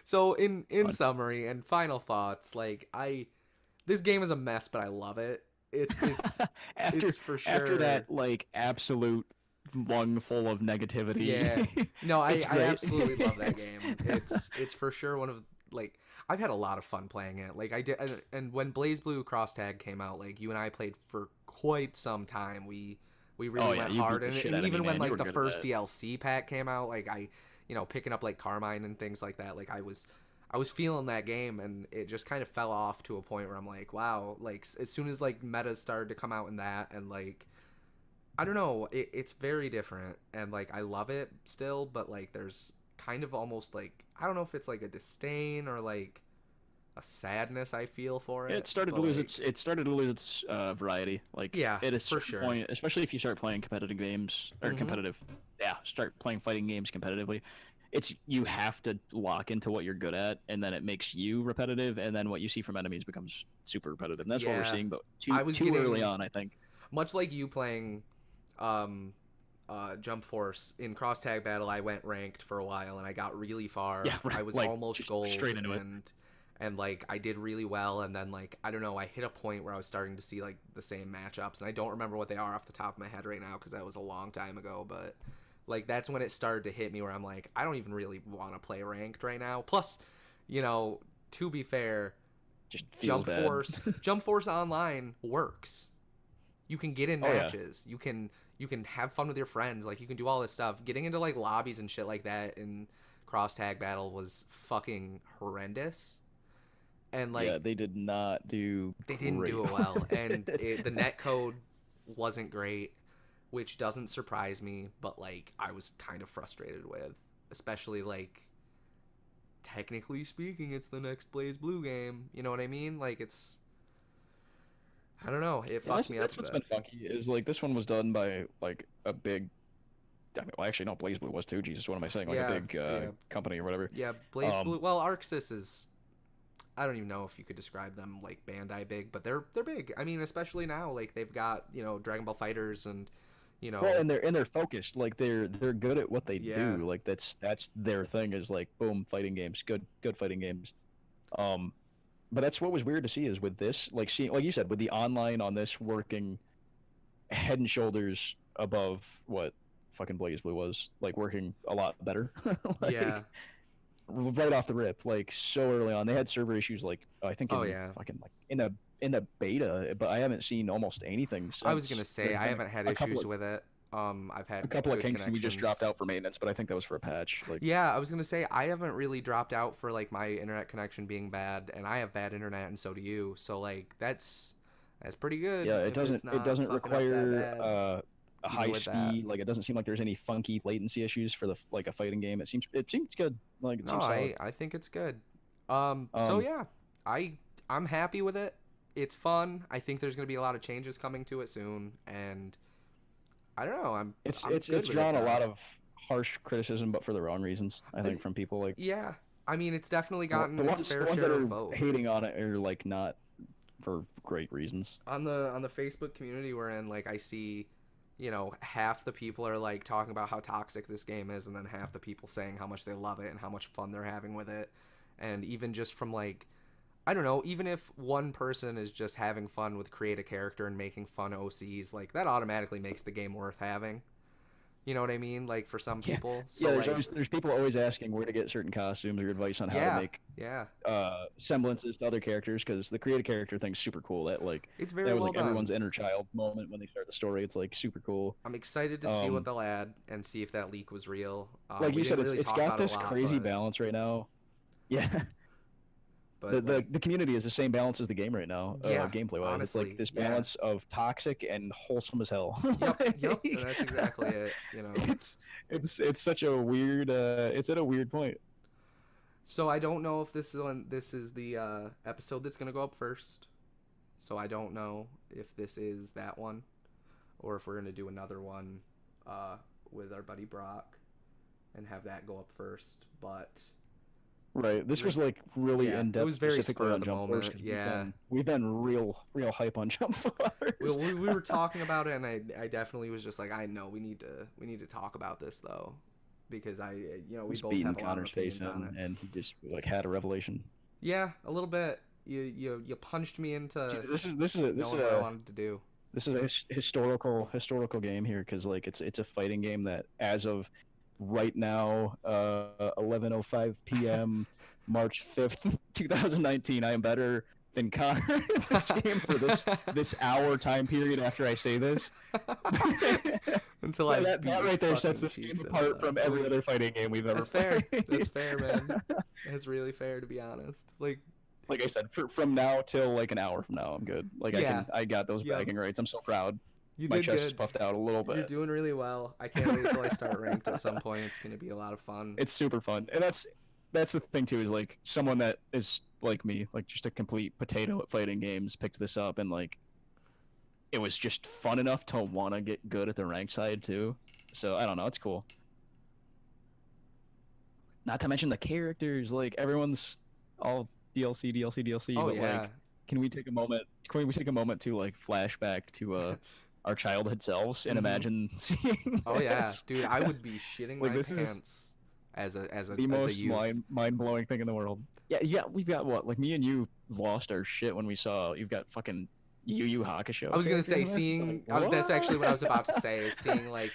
So in Fun. summary and final thoughts, like this game is a mess, but I love it. It's after it's for sure. after that like absolute lung full of negativity. Yeah. No, I It's great. absolutely love that game. It's for sure one of like I've had a lot of fun playing it. Like I did, and when Blaze Blue Cross Tag came out, like you and I played for quite some time. We really Oh, yeah, went you beat hard, the and, shit and out of even me, when man. You like were the good at first that. DLC pack came out, like picking up like Carmine and things like that. Like I was feeling that game, and it just kind of fell off to a point where I'm like, wow, like as soon as like metas started to come out in that, and like I don't know, it's very different, and like I love it still, but like there's kind of almost like I don't know if it's like a disdain or like a sadness I feel for it. It started to but, lose like, its variety. Like Yeah, at a for certain sure. point, especially if you start playing competitive games or Mhm. start playing fighting games competitively. It's you have to lock into what you're good at, and then it makes you repetitive, and then what you see from enemies becomes super repetitive. And that's what we're Yeah. seeing, but I was too early getting- on, I think. much like you playing Jump Force in Cross Tag Battle, I went ranked for a while and I got really far. Yeah, right, I was like, almost just gold straight into it. and like I did really well, and then like I don't know, I hit a point where I was starting to see like the same matchups, and I don't remember what they are off the top of my head right now because that was a long time ago, but like that's when it started to hit me where I'm like, I don't even really want to play ranked right now. Plus, to be fair, Just feels bad. Jump Force Online works. You can get in Oh, yeah. matches. You can have fun with your friends. Like you can do all this stuff. Getting into like lobbies and shit like that in Cross Tag Battle was fucking horrendous. And like yeah, they did not do. they didn't do it great. well, and the net code wasn't great, which doesn't surprise me. But like I was kind of frustrated with, especially like technically speaking, it's the next Blaze Blue game. You know what I mean? Like it's. I don't know. It fucked me up. That's a what's bit. been funky is like this one was done by like a big. I mean, well, actually, no, Blaze Blue was too. Jesus, what am I saying? Like Yeah, a big yeah. company or whatever. Yeah, Blaze Um, Blue. Well, Arxis is. I don't even know if you could describe them like Bandai big, but they're big. I mean, especially now, like they've got Dragon Ball Fighters and Well, and they're focused. Like they're good at what they Yeah. do. Like that's their thing is like boom, fighting games, good fighting games. But that's what was weird to see is with this, like seeing, like you said, with the online on this working head and shoulders above what fucking Blaze Blue was, like working a lot better. Like, yeah. right off the rip, like so early on. They had server issues, like I think in Oh, yeah. fucking like in the beta, but I haven't seen almost anything since. I was gonna say There's I been haven't had a couple issues of- with it. I've had a couple of good kinks and we just dropped connections. out for maintenance, but I think that was for a patch. Like Yeah, I was gonna say I haven't really dropped out for like my internet connection being bad, and I have bad internet, and so do you. So like that's pretty good. yeah, if it's it not doesn't fucking up that require bad. a Even high with that. speed. Like it doesn't seem like there's any funky latency issues for the like a fighting game. It seems good. Like it No, seems solid. I think it's good. So yeah, I'm happy with it. It's fun. I think there's gonna be a lot of changes coming to it soon, and I don't know. I'm It's good with it drawn a now. lot of harsh criticism, but for the wrong reasons. I think from people like Yeah, I mean it's definitely gotten the its ones, fair the ones share that of are both. hating on it are like not for great reasons. On the Facebook community we're in, like I see, half the people are like talking about how toxic this game is, and then half the people saying how much they love it and how much fun they're having with it. And even just from like, I don't know, even if one person is just having fun with create a character and making fun OCs, like that automatically makes the game worth having. You know what I mean? Like for some Yeah. people. Yeah, So like, there's people always asking where to get certain costumes or advice on how yeah, to make yeah, semblances to other characters, because the creative character thing's super cool. That like it's very that was well like done. everyone's inner child moment when they start the story. It's like super cool. I'm excited to see what Um, they'll add and see if that leak was real. like We you said, didn't really it's talk got about it a this lot, crazy but, balance right now. Yeah, but like, the community is the same balance as the game right now, yeah, gameplay wise. It's honestly, like this yeah. balance of toxic and wholesome as hell. Yep, and that's exactly it. You know. It's such a weird it's at a weird point. So I don't know if this is the episode that's gonna go up first. So I don't know if this is that one, or if we're gonna do another one with our buddy Brock, and have that go up first. But Right. This was like really yeah, in it depth was very specifically spur of on the Jump Force. moment. 'Cause Yeah. we've been real hype on Jump Force. we were talking about it, and I definitely was just like, I know we need to talk about this though, because we was both beating have a lot of Connor's face opinions on in, it. and he just like had a revelation. Yeah, a little bit. You punched me into Dude, this is knowing what I wanted to do. this is a historical game here, because like it's a fighting game that as of right now, 11:05 p.m. March 5th, 2019, I am better than Connor in this game for this hour time period after I say this. Until Yeah, I that beat your right there sets fucking this game cheeks in apart from every other fighting game we've ever That's fair. played. That's fair, man. That's really fair, to be honest. Like, Like I said, from now till like an hour from now, I'm good. Like Yeah. I got those Yep. bragging rights. I'm so proud. you My did chest good. is puffed out a little You're bit. doing really well. I can't wait till I start ranked at some point. It's gonna be a lot of fun. It's super fun, and that's the thing too, is like someone that is like me, like just a complete potato at fighting games, picked this up, and like it was just fun enough to want to get good at the rank side too. So I don't know, it's cool. Not to mention the characters, like everyone's all DLC. Oh but yeah. like, can we take a moment? Can we take a moment to like flashback to our childhood selves and Mhm. imagine seeing? Oh yeah, this? dude. I would be shitting Like, my this is pants as a the as a most youth. mind blowing thing in the world. Yeah. We've got what? Like me and you lost our shit when we saw you've got fucking Yu Yu Hakusho. I was gonna characters say in this. It's seeing. like, That's actually what I was what? about to say. Is seeing like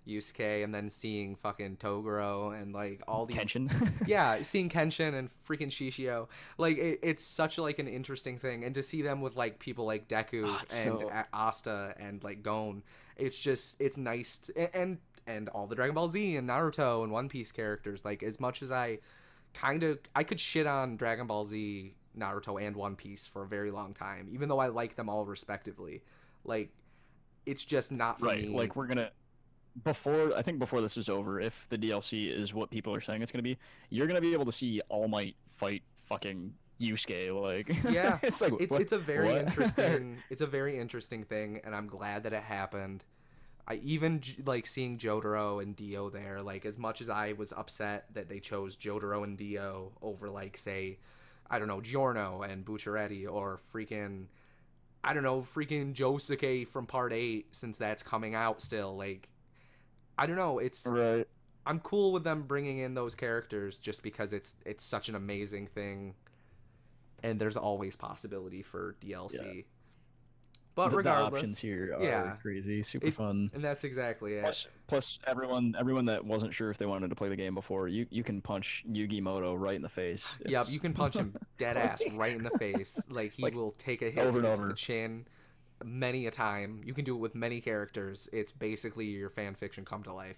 Yusuke and then seeing fucking Toguro and like all these. Kenshin. Yeah, seeing Kenshin and freaking Shishio, like it's such like an interesting thing, and to see them with like people like Deku Oh, it's and so- Asta and like Gon, it's nice and all the Dragon Ball Z and Naruto and One Piece characters. Like as much as I could shit on Dragon Ball Z, Naruto, and One Piece for a very long time, even though I like them all respectively. Like it's just not for Right. me. Like we're gonna I think before this is over, if the DLC is what people are saying it's gonna be, you're gonna be able to see All Might fight fucking Yusuke. Like Yeah, it's like it's what- it's a very what? interesting thing, and I'm glad that it happened. I even like seeing Jotaro and Dio there. Like as much as I was upset that they chose Jotaro and Dio over like say, I don't know, Giorno and Bucciaretti, or freaking Josuke from Part 8, since that's coming out still. Like I don't know, Right. I'm cool with them bringing in those characters just because it's such an amazing thing, and there's always possibility for DLC. But the regardless, options here are yeah, crazy, super it's, fun. and that's exactly it. Plus everyone that wasn't sure if they wanted to play the game before, you can punch Yugi Moto right in the face. Yep, It's- you can punch him dead ass right in the face. Like he Like, will take a hit over to and the over. chin many a time. You can do it with many characters. It's basically your fan fiction come to life.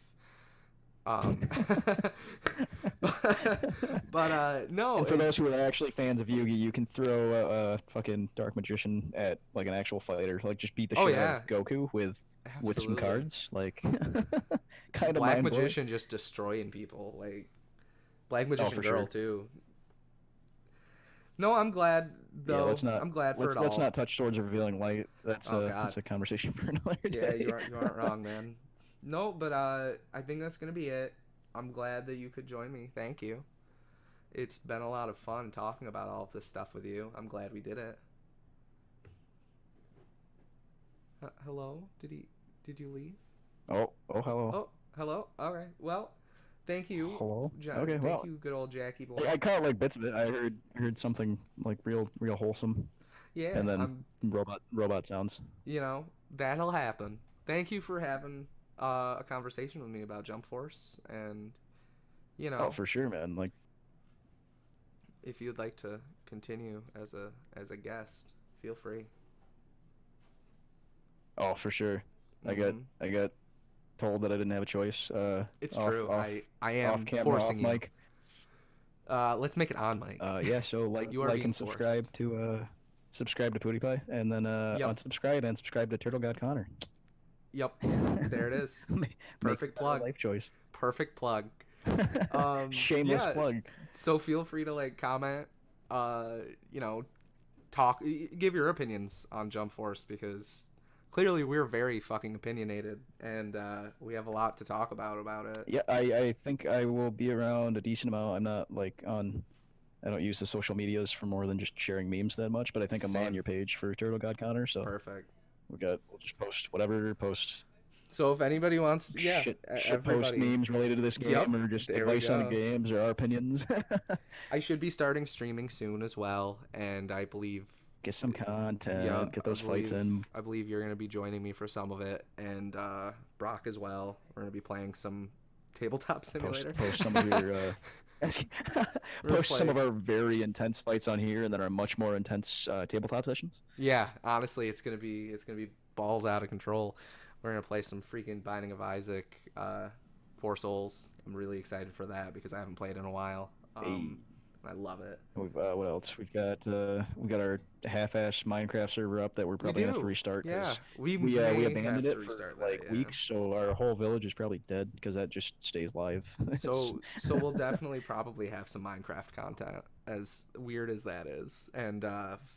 But no. And for those who are actually fans of Yugi, you can throw a fucking Dark Magician at like an actual fighter, like just beat the Oh, shit yeah. out of Goku with some Absolutely. cards, like kind of Black mind-blowing. Magician just destroying people, like Black Magician for Girl sure. too. No, I'm glad Yeah, though. let's not. I'm glad for let's, it all. let's not touch Swords of Revealing Light. That's Oh, that's God. a conversation for another Yeah, day. you aren't wrong, man. No, but I think that's gonna be it. I'm glad that you could join me. Thank you. It's been a lot of fun talking about all of this stuff with you. I'm glad we did it. Hello? Did you leave? Oh, hello. Oh, hello. All right. Well, thank you. Hello. Okay. Okay, Thank well, you, good old Jackie boy. I caught like bits of it. I heard something like real wholesome, Yeah. and then robot sounds. That'll happen. Thank you for having a conversation with me about Jump Force, and you Oh, know, for sure, man. Like, if you'd like to continue as a guest, feel free. oh, for sure. Mhm. I got told that I didn't have a choice. It's off, true. Off, I off am camera, off forcing you. mic. Let's make it on mic. Yeah. So like, You are like being and subscribe forced. subscribe to PewDiePie, and then Yep. unsubscribe and subscribe to Turtle God Connor. Yep. There it is. Make Perfect a better plug. life choice. Perfect plug. Shameless Yeah. plug. So feel free to like comment, you know, talk, give your opinions on Jump Force, because clearly we're very fucking opinionated, and we have a lot to talk about it. Yeah, I think I will be around a decent amount. I'm not like on. I don't use the social medias for more than just sharing memes that much, but I think I'm Same. on your page for Turtle God Connor, so Perfect. we'll just post whatever, post So if anybody wants, yeah, shit post everybody. memes related to this game, Yep, or just there we advice on go. games or our opinions. I should be starting streaming soon as well, and I believe Get some content, yeah, get those I fights believe, in. I believe you're gonna be joining me for some of it, and Brock as well. We're gonna be playing some tabletop simulator. Post some of your post some play- of our very intense fights on here, and then our much more intense tabletop sessions. Yeah, honestly, it's gonna be balls out of control. We're gonna play some freaking Binding of Isaac, Four Souls. I'm really excited for that because I haven't played in a while. I love it. What else? We got our half-ass Minecraft server up that we're probably gonna have to do. restart. Yeah, 'Cause we we may abandoned have to it for restart that, like yeah. weeks, so our whole village is probably dead because that just stays live. So we'll definitely probably have some Minecraft content, as weird as that is. And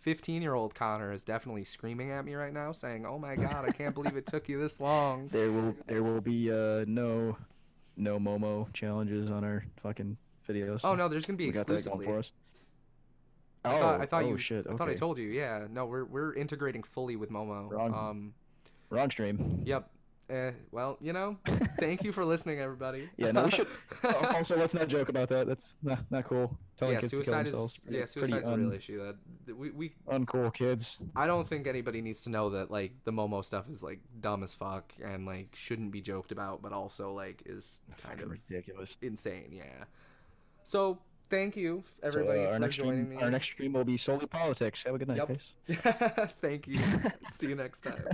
15-year-old Connor is definitely screaming at me right now, saying, "Oh my god, I can't believe it took you this long." there will be no Momo challenges on our fucking videos. Oh no, there's gonna be we got that exclusively. going for us. I thought you. Shit. I thought I Okay. told you. Yeah, no, we're integrating fully with Momo. Wrong stream. Yep. Well, thank you for listening, everybody. Yeah, no, we should. Also, let's not joke about that. That's not cool. Telling Yeah, kids to kill suicide themselves. is suicide's a real issue. That we uncool kids. I don't think anybody needs to know that like the Momo stuff is like dumb as fuck and like shouldn't be joked about, but also like is kind of ridiculous, insane. Yeah. So thank you everybody for joining me. Our next stream will be solely politics. Have a good night, Yep. guys. Thank you. See you next time.